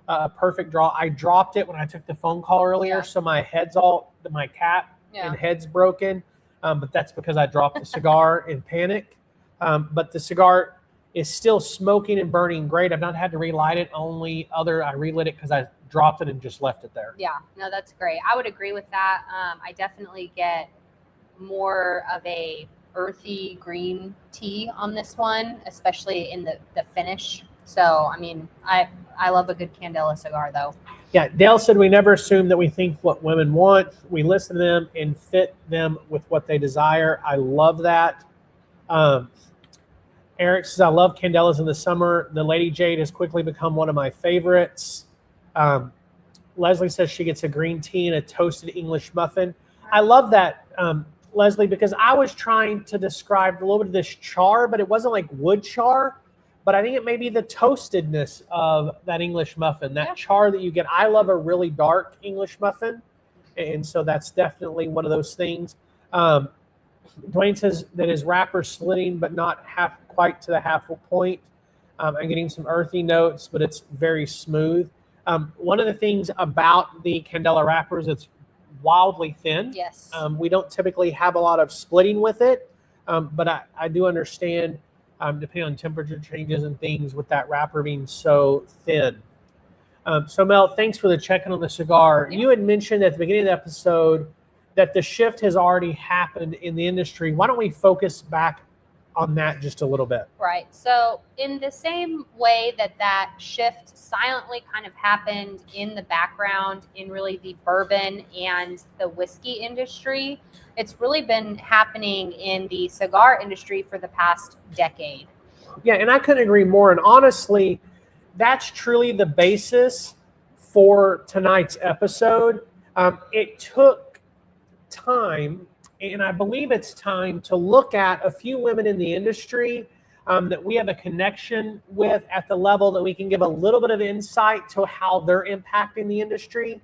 A perfect draw. I dropped it when I took the phone call earlier, so my cap and head's broken. But that's because I dropped the cigar in panic. But the cigar is still smoking and burning great. I've not had to relight it. I relit it because I dropped it and just left it there. Yeah, no, that's great. I would agree with that. I definitely get more of a earthy green tea on this one, especially in the finish. So, I mean, I love a good Candela cigar, though. Yeah, Dale said we never assume that we think what women want. We listen to them and fit them with what they desire. I love that. Eric says, I love Candelas in the summer. The Lady Jade has quickly become one of my favorites. Leslie says she gets a green tea and a toasted English muffin. I love that, Leslie, because I was trying to describe a little bit of this char, but it wasn't like wood char. But I think it may be the toastedness of that English muffin, that char that you get. I love a really dark English muffin, and so that's definitely one of those things. Dwayne says that his wrapper's slitting, but not quite to the half point. I'm getting some earthy notes, but it's very smooth. One of the things about the Candela wrappers, it's wildly thin. Yes. We don't typically have a lot of splitting with it, but I do understand, depending on temperature changes and things, with that wrapper being so thin. So Mel, thanks for the check-in on the cigar. You had mentioned at the beginning of the episode that the shift has already happened in the industry. Why don't we focus back on that just a little bit? Right. So in the same way that shift silently kind of happened in the background in really the bourbon and the whiskey industry, it's really been happening in the cigar industry for the past decade. Yeah, and I couldn't agree more. And honestly, that's truly the basis for tonight's episode. It took time, and I believe it's time to look at a few women in the industry that we have a connection with at the level that we can give a little bit of insight to how they're impacting the industry.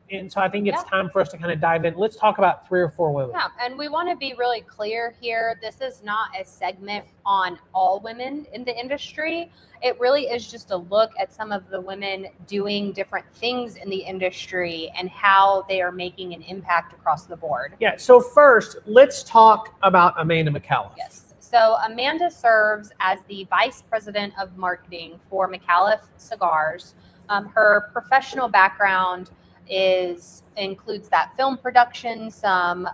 And so I think it's time for us to kind of dive in. Let's talk about 3 or 4 women. Yeah, and we want to be really clear here. This is not a segment on all women in the industry. It really is just a look at some of the women doing different things in the industry and how they are making an impact across the board. Yeah, so first, let's talk about Amanda McAuliffe. Yes. So Amanda serves as the Vice President of Marketing for McAuliffe Cigars. Her professional background includes that film production, some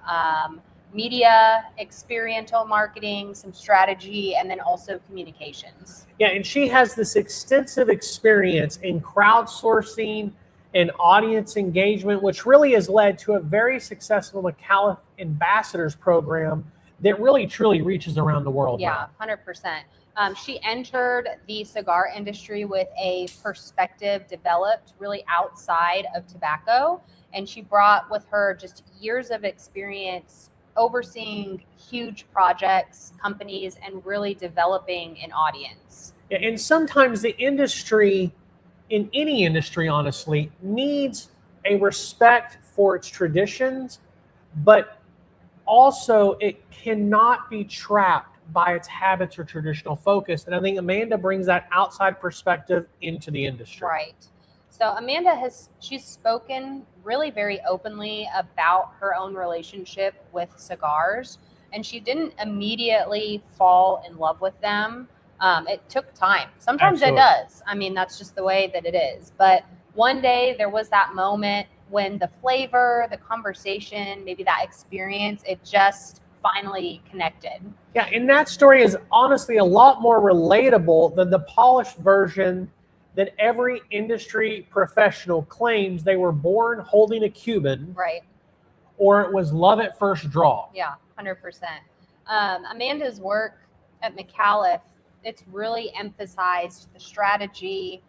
media, experiential marketing, some strategy, and then also communications. Yeah, and she has this extensive experience in crowdsourcing and audience engagement, which really has led to a very successful McAuliffe Ambassadors program that really truly reaches around the world. Yeah, 100%. She entered the cigar industry with a perspective developed really outside of tobacco, and she brought with her just years of experience overseeing huge projects, companies, and really developing an audience. Yeah, and sometimes the industry, in any industry, honestly, needs a respect for its traditions, but also it cannot be trapped by its habits or traditional focus. And I think Amanda brings that outside perspective into the industry. Right. So Amanda she's spoken really very openly about her own relationship with cigars, and she didn't immediately fall in love with them. It took time. Sometimes Absolutely. It does. I mean, that's just the way that it is. But one day there was that moment when the flavor, the conversation, maybe that experience, it just finally connected. Yeah, and that story is honestly a lot more relatable than the polished version that every industry professional claims they were born holding a Cuban. Right. Or it was love at first draw. Yeah, 100%. Amanda's work at McAuliffe, it's really emphasized the strategy,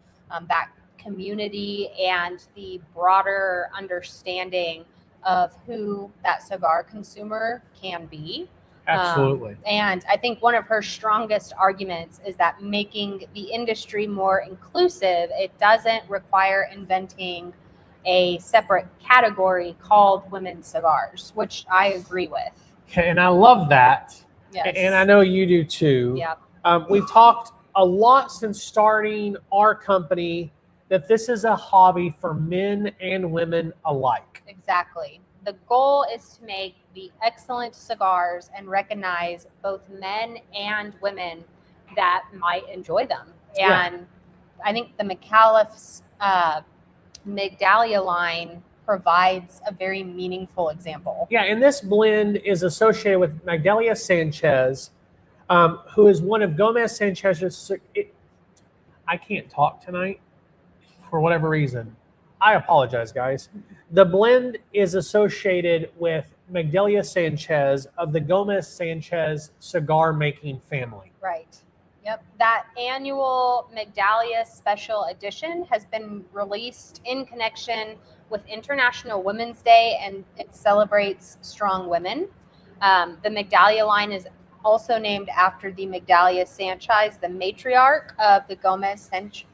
that community, and the broader understanding of who that cigar consumer can be. Absolutely. And I think one of her strongest arguments is that making the industry more inclusive, it doesn't require inventing a separate category called women's cigars, which I agree with. Okay, and I love that. Yes. And I know you do too. Yeah. We've talked a lot since starting our company that this is a hobby for men and women alike. Exactly. The goal is to make the excellent cigars and recognize both men and women that might enjoy them. And I think the McAuliffe's Migdalia line provides a very meaningful example. Yeah, and this blend is associated with Migdalia Sanchez, who is one of Gomez Sanchez's. I can't talk tonight for whatever reason. I apologize, guys. The blend is associated with Migdalia Sanchez of the Gomez Sanchez cigar making family. Right. Yep. That annual Migdalia special edition has been released in connection with International Women's Day, and it celebrates strong women. The Migdalia line is also named after the Migdalia Sanchez, the matriarch of the Gomez Sanchez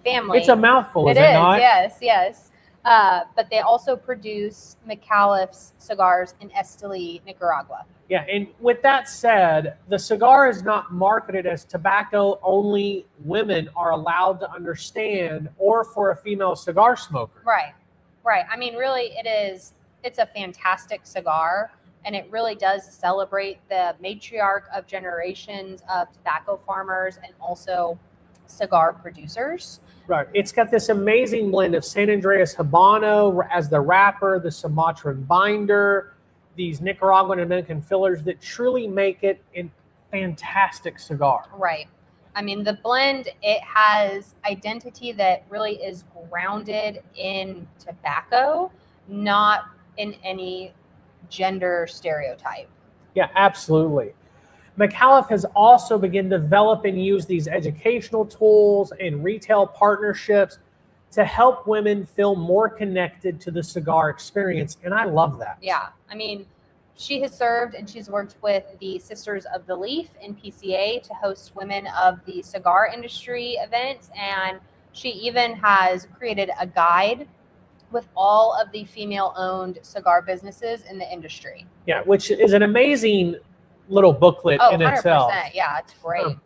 family. It's a mouthful, is it not? Yes. But they also produce McAuliffe's cigars in Esteli, Nicaragua. Yeah, and with that said, the cigar is not marketed as tobacco only women are allowed to understand, or for a female cigar smoker. Right. I mean, really, it's a fantastic cigar, and it really does celebrate the matriarch of generations of tobacco farmers and also cigar producers. Right. It's got this amazing blend of San Andreas Habano as the wrapper, the Sumatran binder, these Nicaraguan and Dominican fillers that truly make it a fantastic cigar. Right. I mean, the blend, it has identity that really is grounded in tobacco, not in any gender stereotype. Yeah, absolutely. McAuliffe has also begun to develop and use these educational tools and retail partnerships to help women feel more connected to the cigar experience. And I love that. Yeah. I mean, she has served and she's worked with the Sisters of the Leaf in PCA to host women of the cigar industry events. And she even has created a guide with all of the female-owned cigar businesses in the industry. Yeah, which is an amazing little booklet in 100%. itself. Yeah, it's great.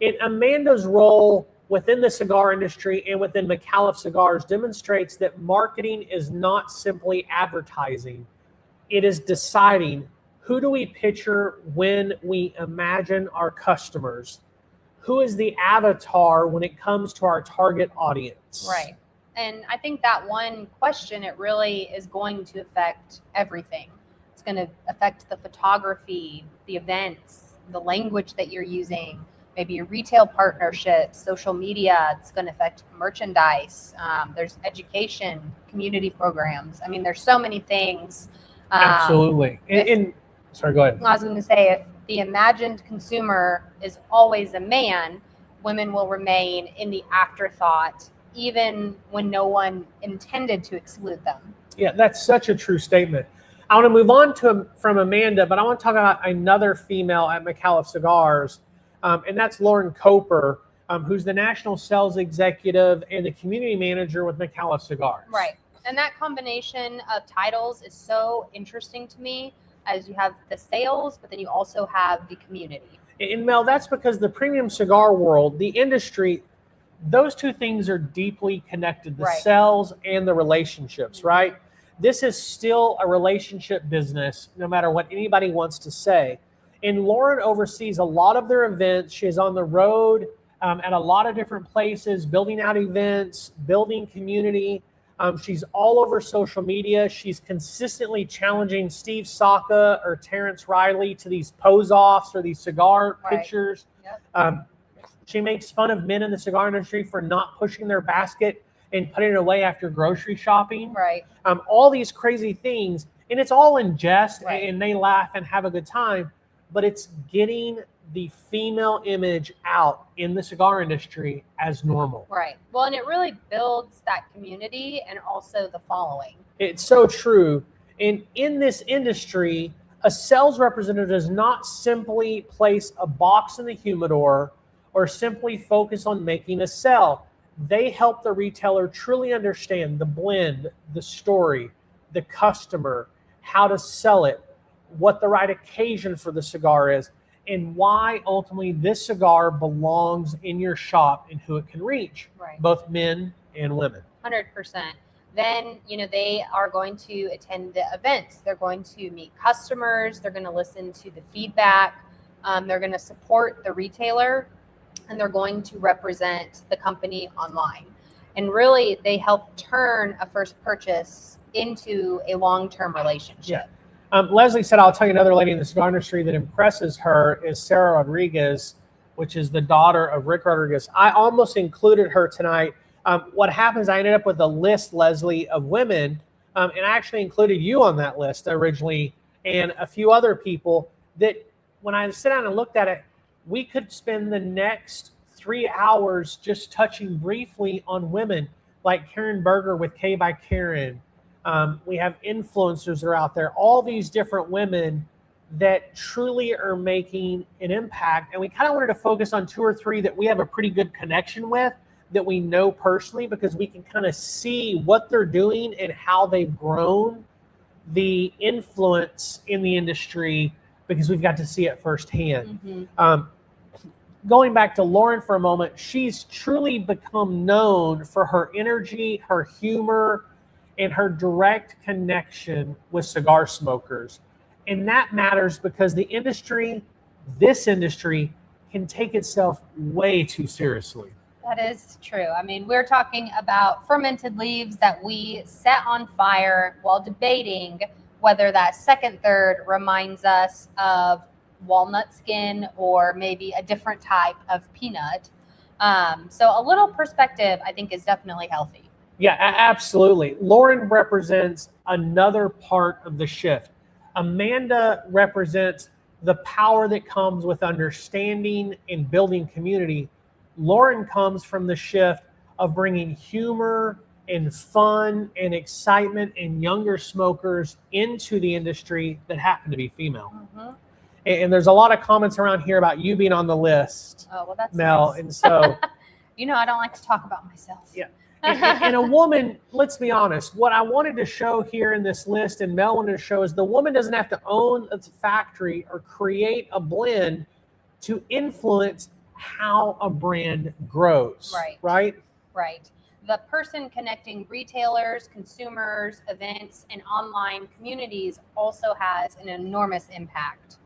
And Amanda's role within the cigar industry and within McAuliffe Cigars demonstrates that marketing is not simply advertising. It is deciding, who do we picture when we imagine our customers? Who is the avatar when it comes to our target audience? Right. And I think that one question, it really is going to affect everything. It's going to affect the photography, the events, the language that you're using, maybe your retail partnerships, social media. It's going to affect merchandise. There's education, community programs. I mean, there's so many things. Absolutely. Sorry, go ahead. I was going to say, if the imagined consumer is always a man, women will remain in the afterthought, even when no one intended to exclude them. Yeah, that's such a true statement. I want to move on from Amanda, but I want to talk about another female at McAuliffe Cigars, and that's Lauren Coper, who's the national sales executive and the community manager with McAuliffe Cigars. Right. And that combination of titles is so interesting to me, as you have the sales, but then you also have the community. And Mel, that's because the premium cigar world, the industry, those two things are deeply connected, the Right. sales and the relationships, right? This is still a relationship business, no matter what anybody wants to say. And Lauren oversees a lot of their events. She's on the road at a lot of different places, building out events, building community. She's all over social media. She's consistently challenging Steve Saka or Terrence Riley to these pose-offs or these cigar Right. pictures. Yep. She makes fun of men in the cigar industry for not pushing their basket and putting it away after grocery shopping. Right. All these crazy things. And it's all in jest, Right. and they laugh and have a good time. But it's getting the female image out in the cigar industry as normal. Right. Well, and it really builds that community and also the following. It's so true. And in this industry, a sales representative does not simply place a box in the humidor or simply focus on making a sale. They help the retailer truly understand the blend, the story, the customer, how to sell it, what the right occasion for the cigar is, and why ultimately this cigar belongs in your shop and who it can reach, Right. both men and women. 100%. Then, they are going to attend the events. They're going to meet customers. They're going to listen to the feedback. They're going to support the retailer, and they're going to represent the company online. And really, they help turn a first purchase into a long-term relationship. Yeah. Leslie said, I'll tell you another lady in the cigar industry that impresses her is Sarah Rodriguez, which is the daughter of Rick Rodriguez. I almost included her tonight. What happens, I ended up with a list, Leslie, of women, and I actually included you on that list originally and a few other people that when I sit down and looked at it, we could spend the next 3 hours just touching briefly on women like Karen Berger with K by Karen. We have influencers that are out there, all these different women that truly are making an impact. And we kind of wanted to focus on 2 or 3 that we have a pretty good connection with, that we know personally, because we can kind of see what they're doing and how they've grown the influence in the industry, because we've got to see it firsthand. Mm-hmm. Going back to Lauren for a moment, she's truly become known for her energy, her humor, and her direct connection with cigar smokers. And that matters because the industry, this industry, can take itself way too seriously. That is true. I mean, we're talking about fermented leaves that we set on fire while debating whether that second third reminds us of walnut skin or maybe a different type of peanut. So a little perspective, I think, is definitely healthy. Yeah, absolutely. Lauren represents another part of the shift. Amanda represents the power that comes with understanding and building community. Lauren comes from the shift of bringing humor and fun and excitement and younger smokers into the industry that happen to be female. Mm-hmm. And there's a lot of comments around here about you being on the list, oh, well, that's Mel. Nice. And so, I don't like to talk about myself. Yeah. And a woman, let's be honest, what I wanted to show here in this list and Mel wanted to show is the woman doesn't have to own a factory or create a blend to influence how a brand grows. Right. The person connecting retailers, consumers, events, and online communities also has an enormous impact.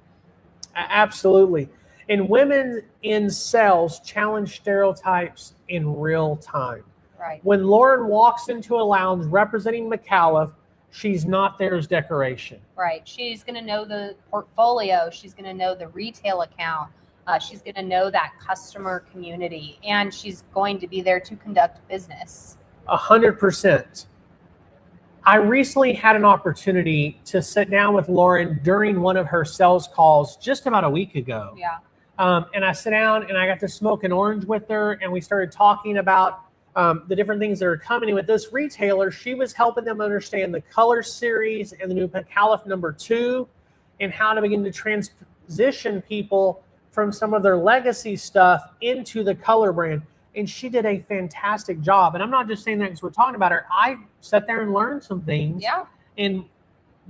Absolutely. And women in sales challenge stereotypes in real time. Right. When Lauren walks into a lounge representing McAuliffe, she's not there as decoration. Right. She's going to know the portfolio. She's going to know the retail account. She's going to know that customer community, and she's going to be there to conduct business. 100%. I recently had an opportunity to sit down with Lauren during one of her sales calls just about a week ago. Yeah. And I sat down and I got to smoke an orange with her, and we started talking about the different things that are coming. With this retailer, she was helping them understand the color series and the new McAuliffe number 2 and how to begin to transition people from some of their legacy stuff into the color brand. And she did a fantastic job. And I'm not just saying that because we're talking about her. I sat there and learned some things. Yeah. And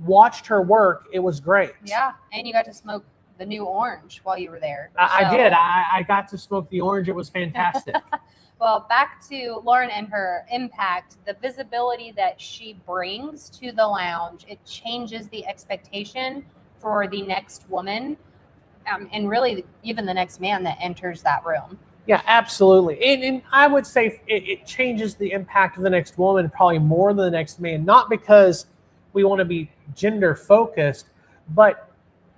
watched her work. It was great. Yeah. And you got to smoke the new orange while you were there. I did. I got to smoke the orange. It was fantastic. Well, back to Lauren and her impact, the visibility that she brings to the lounge, it changes the expectation for the next woman. And really even the next man that enters that room. Yeah, absolutely. And I would say it changes the impact of the next woman probably more than the next man, not because we want to be gender focused, but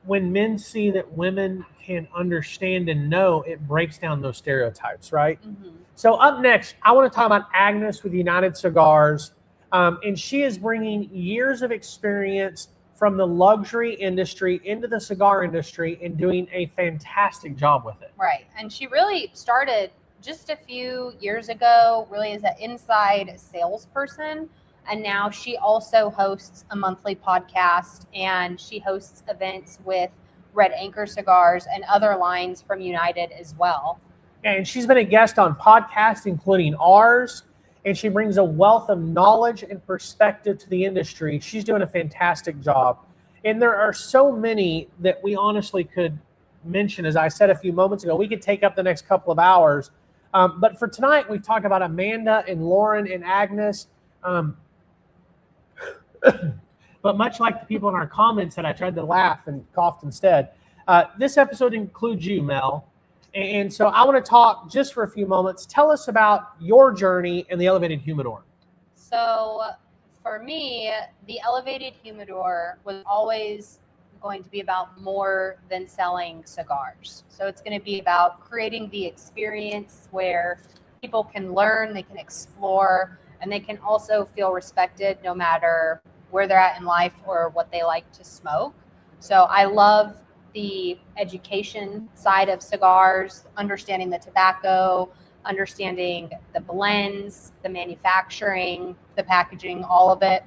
when men see that women can understand and know, it breaks down those stereotypes, right? Mm-hmm. So up next, I want to talk about Agnes with United Cigars. And she is bringing years of experience from the luxury industry into the cigar industry and doing a fantastic job with it. Right. And she really started just a few years ago, really as an inside salesperson. And now she also hosts a monthly podcast, and she hosts events with Red Anchor Cigars and other lines from United as well. And she's been a guest on podcasts, including ours. And she brings a wealth of knowledge and perspective to the industry. She's doing a fantastic job. And there are so many that we honestly could mention. As I said a few moments ago, we could take up the next couple of hours. But for tonight, we've talked about Amanda and Lauren and Agnes. But much like the people in our comments that I tried to laugh and coughed instead, this episode includes you, Mel. And so I want to talk just for a few moments. Tell us about your journey in the elevated humidor. So for me, the elevated humidor was always going to be about more than selling cigars. So it's going to be about creating the experience where people can learn, they can explore, and they can also feel respected no matter where they're at in life or what they like to smoke. So I love the education side of cigars, understanding the tobacco, understanding the blends, the manufacturing, the packaging, all of it.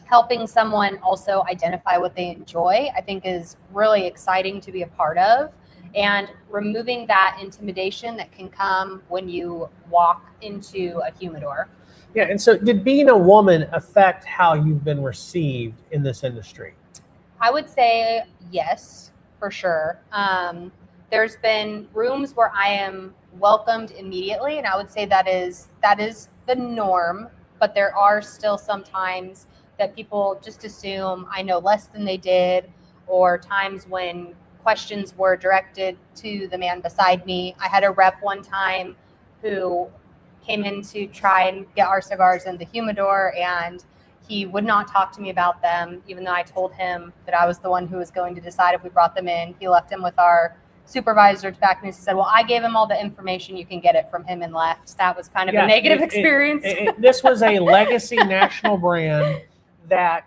Helping someone also identify what they enjoy, I think is really exciting to be a part of, and removing that intimidation that can come when you walk into a humidor. Yeah, and so did being a woman affect how you've been received in this industry? I would say yes, for sure. There's been rooms where I am welcomed immediately, and I would say that is the norm, but there are still some times that people just assume I know less than they did, or times when questions were directed to the man beside me. I had a rep one time who came in to try and get our cigars in the humidor, and he would not talk to me about them, even though I told him that I was the one who was going to decide if we brought them in. He left him with our supervisor, tobacconist. He said, well, I gave him all the information, you can get it from him, and left. That was kind of a negative experience. This was a legacy national brand that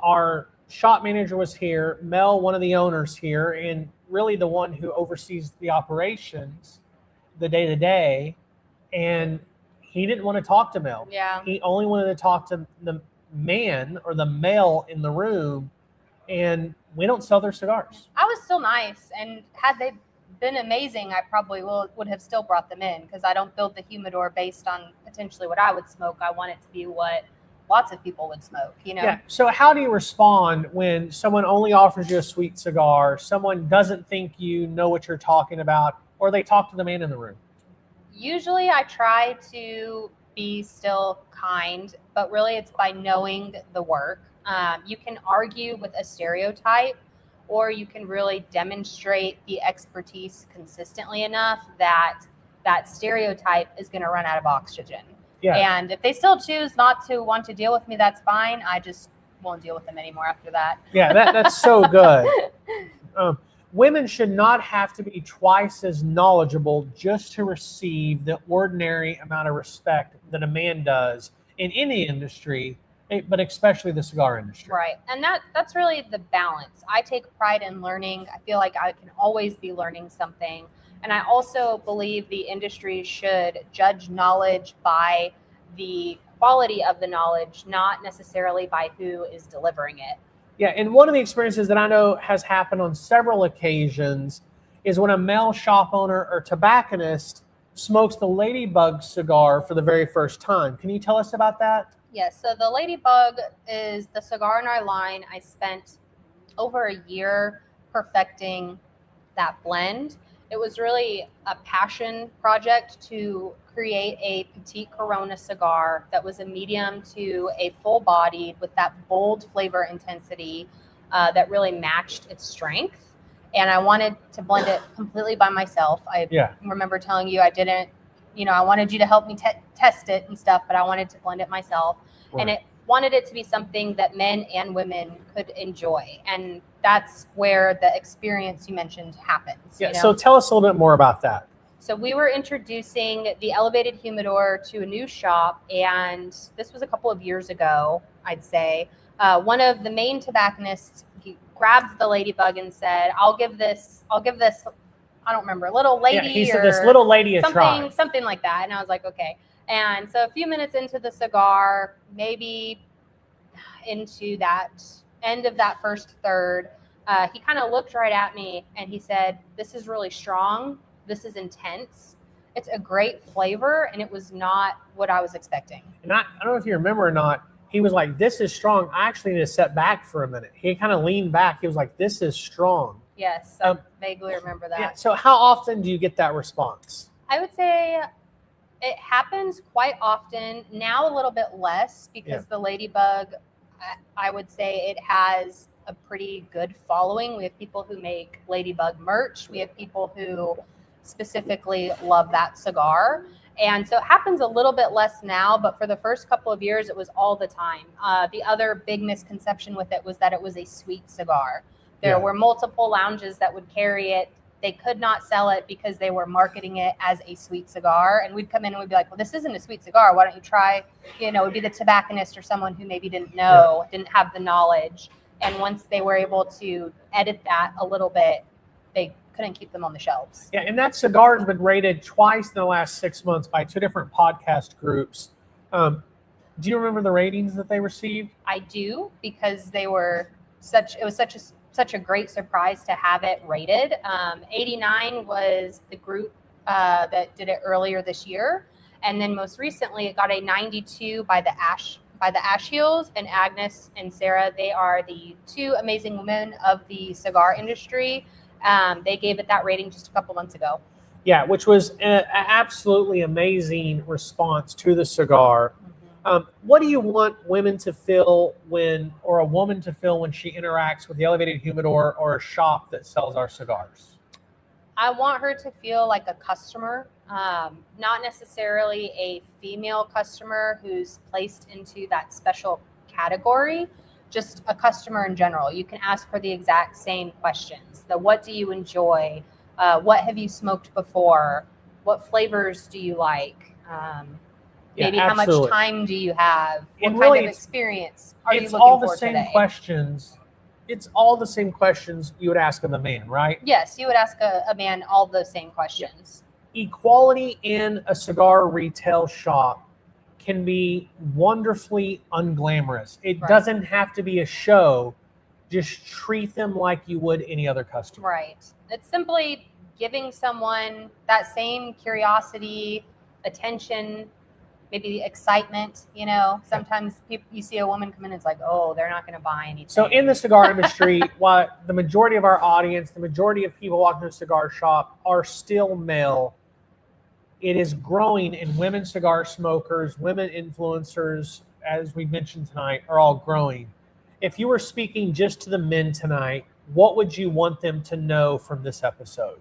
our shop manager was here, Mel, one of the owners here, and really the one who oversees the operations, the day-to-day, and he didn't want to talk to Mel. Yeah. He only wanted to talk to the man or the male in the room, and we don't sell their cigars. I was still nice, and had they been amazing, I probably would have still brought them in, because I don't build the humidor based on potentially what I would smoke. I want it to be what lots of people would smoke, you know? Yeah. So how do you respond when someone only offers you a sweet cigar, someone doesn't think you know what you're talking about, or they talk to the man in the room? Usually I try to be still kind, but really it's by knowing the work. You can argue with a stereotype, or you can really demonstrate the expertise consistently enough that that stereotype is going to run out of oxygen. Yeah. And if they still choose not to want to deal with me, that's fine. I just won't deal with them anymore after that. Yeah, that's so good. Women should not have to be twice as knowledgeable just to receive the ordinary amount of respect that a man does in any industry, but especially the cigar industry. Right. And that's really the balance. I take pride in learning. I feel like I can always be learning something. And I also believe the industry should judge knowledge by the quality of the knowledge, not necessarily by who is delivering it. Yeah, and one of the experiences that I know has happened on several occasions is when a male shop owner or tobacconist smokes the Ladybug cigar for the very first time. Can you tell us about that? Yes, so the Ladybug is the cigar in our line. I spent over a year perfecting that blend. It was really a passion project to create a petite Corona cigar that was a medium to a full-bodied with that bold flavor intensity that really matched its strength. And I wanted to blend it completely by myself. I remember telling you I didn't, I wanted you to help me test it and stuff, but I wanted to blend it myself. Right. And it wanted it to be something that men and women could enjoy. And that's where the experience you mentioned happens. Yeah, so tell us a little bit more about that. So we were introducing the elevated humidor to a new shop, and this was a couple of years ago, I'd say. One of the main tobacconists, he grabbed the Ladybug and said, I'll give this, I don't remember, little lady. Yeah, he said, this little lady a try. Something like that. And I was like, okay. And so a few minutes into the cigar, maybe into that end of that first third, he kind of looked right at me and he said, this is really strong. This is intense. It's a great flavor, and it was not what I was expecting. And I don't know if you remember or not, he was like, this is strong. I actually need to step back for a minute. He kind of leaned back. He was like, this is strong. Yes, I vaguely remember that. Yeah, so how often do you get that response? I would say it happens quite often. Now a little bit less because the Ladybug, I would say it has a pretty good following. We have people who make Ladybug merch. We have people who specifically love that cigar. And so it happens a little bit less now, but for the first couple of years, it was all the time. The other big misconception with it was that it was a sweet cigar. There were multiple lounges that would carry it. They could not sell it because they were marketing it as a sweet cigar. And we'd come in and we'd be like, well, this isn't a sweet cigar. Why don't you try, it would be the tobacconist or someone who maybe didn't know, didn't have the knowledge. And once they were able to edit that a little bit, they couldn't keep them on the shelves. Yeah, and that cigar has been rated twice in the last 6 months by 2 different podcast groups. Do you remember the ratings that they received? I do, because they were such a great surprise to have it rated. 89 was the group that did it earlier this year, and then most recently it got a 92 by the Ash Heels, and Agnes and Sarah. They are the 2 amazing women of the cigar industry. They gave it that rating just a couple months ago. Yeah, which was an absolutely amazing response to the cigar. What do you want women to feel or a woman to feel when she interacts with the elevated humidor or a shop that sells our cigars? I want her to feel like a customer Not necessarily a female customer who's placed into that special category, just a customer in general. You can ask her the exact same questions. What do you enjoy? What have you smoked before? What flavors do you like? Maybe how much time do you have? What kind of experience are you looking for today? It's all the same questions. It's all the same questions you would ask of a man, right? Yes, you would ask a man all the same questions. Yeah. Equality in a cigar retail shop can be wonderfully unglamorous. It doesn't have to be a show. Just treat them like you would any other customer. Right. It's simply giving someone that same curiosity, attention, maybe excitement. Sometimes you see a woman come in and it's like, oh, they're not going to buy anything. So in the cigar industry, while the majority of our audience, the majority of people walking to a cigar shop are still male, it is growing, and women cigar smokers, women influencers, as we mentioned tonight, are all growing. If you were speaking just to the men tonight, what would you want them to know from this episode?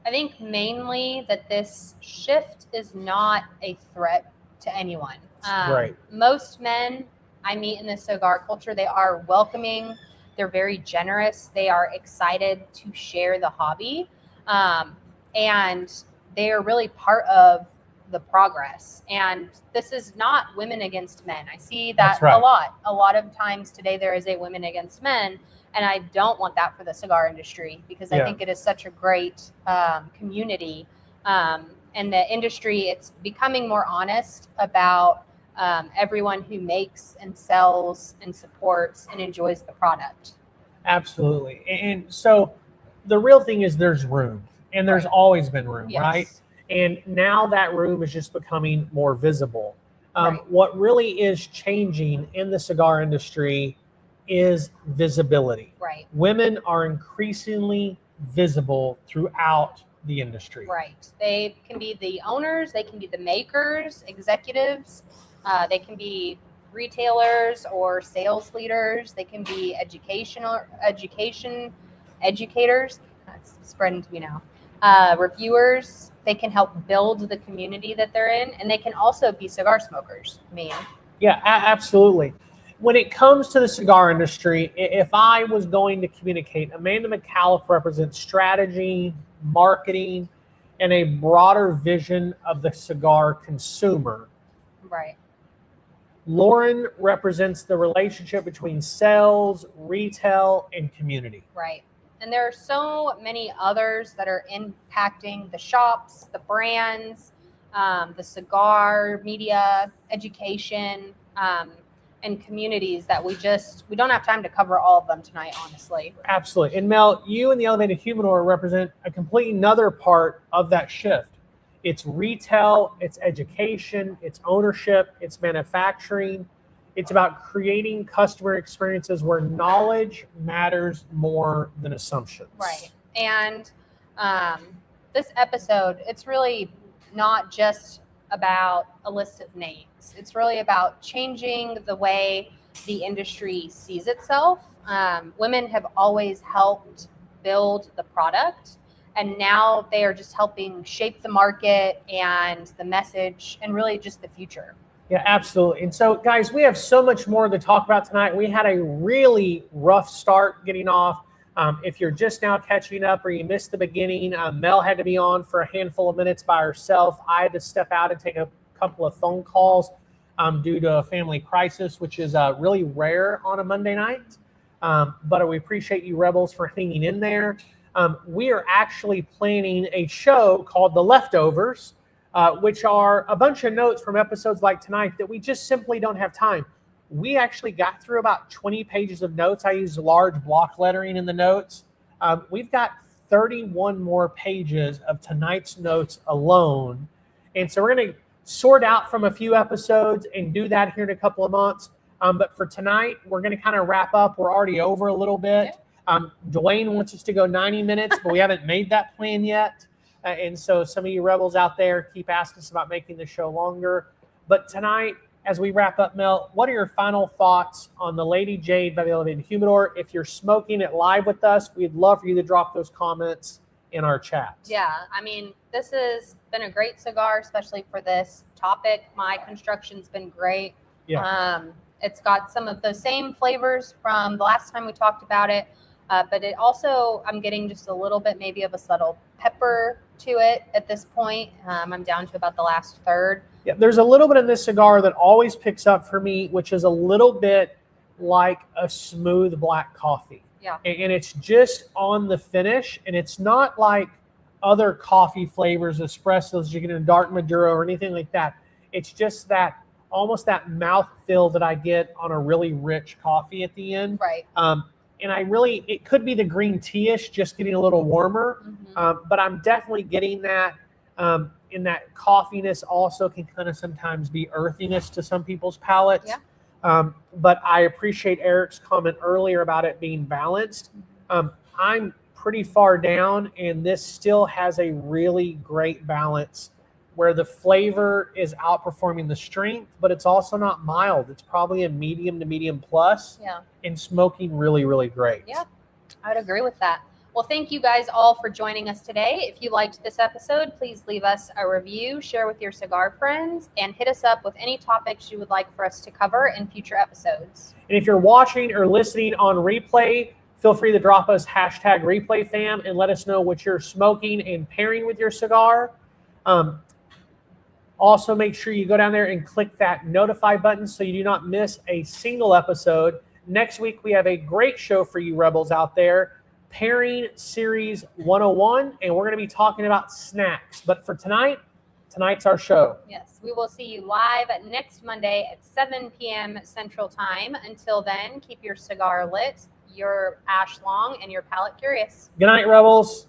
I think mainly that this shift is not a threat to anyone. Right. Most men I meet in the cigar culture, they are welcoming. They're very generous. They are excited to share the hobby. And they are really part of the progress. And this is not women against men. I see that a lot. A lot of times today there is a women against men. And I don't want that for the cigar industry, because I think it is such a great community. And the industry, it's becoming more honest about everyone who makes and sells and supports and enjoys the product. Absolutely. And so the real thing is there's room, and there's always been room, right? And now that room is just becoming more visible. What really is changing in the cigar industry is visibility. Right. Women are increasingly visible throughout the industry. Right. They can be the owners, they can be the makers, executives, they can be retailers or sales leaders, they can be educators. That's spreading to me now. Reviewers, they can help build the community that they're in, and they can also be cigar smokers. Yeah, absolutely. When it comes to the cigar industry, if I was going to communicate, Amanda McAuliffe represents strategy, marketing, and a broader vision of the cigar consumer. Right. Lauren represents the relationship between sales, retail, and community. Right. And there are so many others that are impacting the shops, the brands, the cigar media, education, and communities that we don't have time to cover all of them tonight, honestly. Absolutely. And Mel, you and the Elevated Humidor represent a completely another part of that shift. It's retail, it's education, it's ownership, it's manufacturing. It's about creating customer experiences where knowledge matters more than assumptions. Right. And this episode, it's really not just about a list of names. It's really about changing the way the industry sees itself. Women have always helped build the product, and now they are just helping shape the market and the message and really just the future. Yeah, absolutely. And so, guys, we have so much more to talk about tonight. We had a really rough start getting off. If you're just now catching up or you missed the beginning, Mel had to be on for a handful of minutes by herself. I had to step out and take a couple of phone calls due to a family crisis, which is really rare on a Monday night. But we appreciate you Rebels for hanging in there. We are actually planning a show called The Leftovers, which are a bunch of notes from episodes like tonight that we just simply don't have time. We actually got through about 20 pages of notes. I used large block lettering in the notes. We've got 31 more pages of tonight's notes alone. And so we're going to sort out from a few episodes and do that here in a couple of months. But for tonight, we're going to kind of wrap up. We're already over a little bit. Dwayne wants us to go 90 minutes, but we haven't made that plan yet. And so some of you Rebels out there keep asking us about making the show longer. But tonight, as we wrap up, Mel, what are your final thoughts on the Lady Jade by the Elevated Humidor? If you're smoking it live with us, we'd love for you to drop those comments in our chats. Yeah, I mean, this has been a great cigar, especially for this topic. My construction's been great. Yeah. It's got some of the same flavors from the last time we talked about it, but it also, I'm getting just a little bit maybe of a subtle pepper to it at this point. I'm down to about the last third. Yeah, there's a little bit in this cigar that always picks up for me, which is a little bit like a smooth black coffee. Yeah. And it's just on the finish, and it's not like other coffee flavors, espressos you get in a dark Maduro or anything like that. It's just that almost that mouth feel that I get on a really rich coffee at the end. Right. And it could be the green tea-ish, just getting a little warmer, but I'm definitely getting that. And that coffeeness also can kind of sometimes be earthiness to some people's palates. Yeah. But I appreciate Eric's comment earlier about it being balanced. I'm pretty far down, and this still has a really great balance where the flavor is outperforming the strength, but it's also not mild. It's probably a medium to medium plus. Yeah. And smoking really, really great. Yeah, I would agree with that. Well, thank you guys all for joining us today. If you liked this episode, please leave us a review, share with your cigar friends, and hit us up with any topics you would like for us to cover in future episodes. And if you're watching or listening on replay, feel free to drop us #ReplayFam and let us know what you're smoking and pairing with your cigar. Also, make sure you go down there and click that notify button so you do not miss a single episode. Next week, we have a great show for you rebels out there, Pairing Series 101, and we're going to be talking about snacks. But for tonight's our show. Yes, we will see you live next Monday at 7 p.m. Central Time. Until then, keep your cigar lit, your ash long, and your palate curious. Good night, rebels.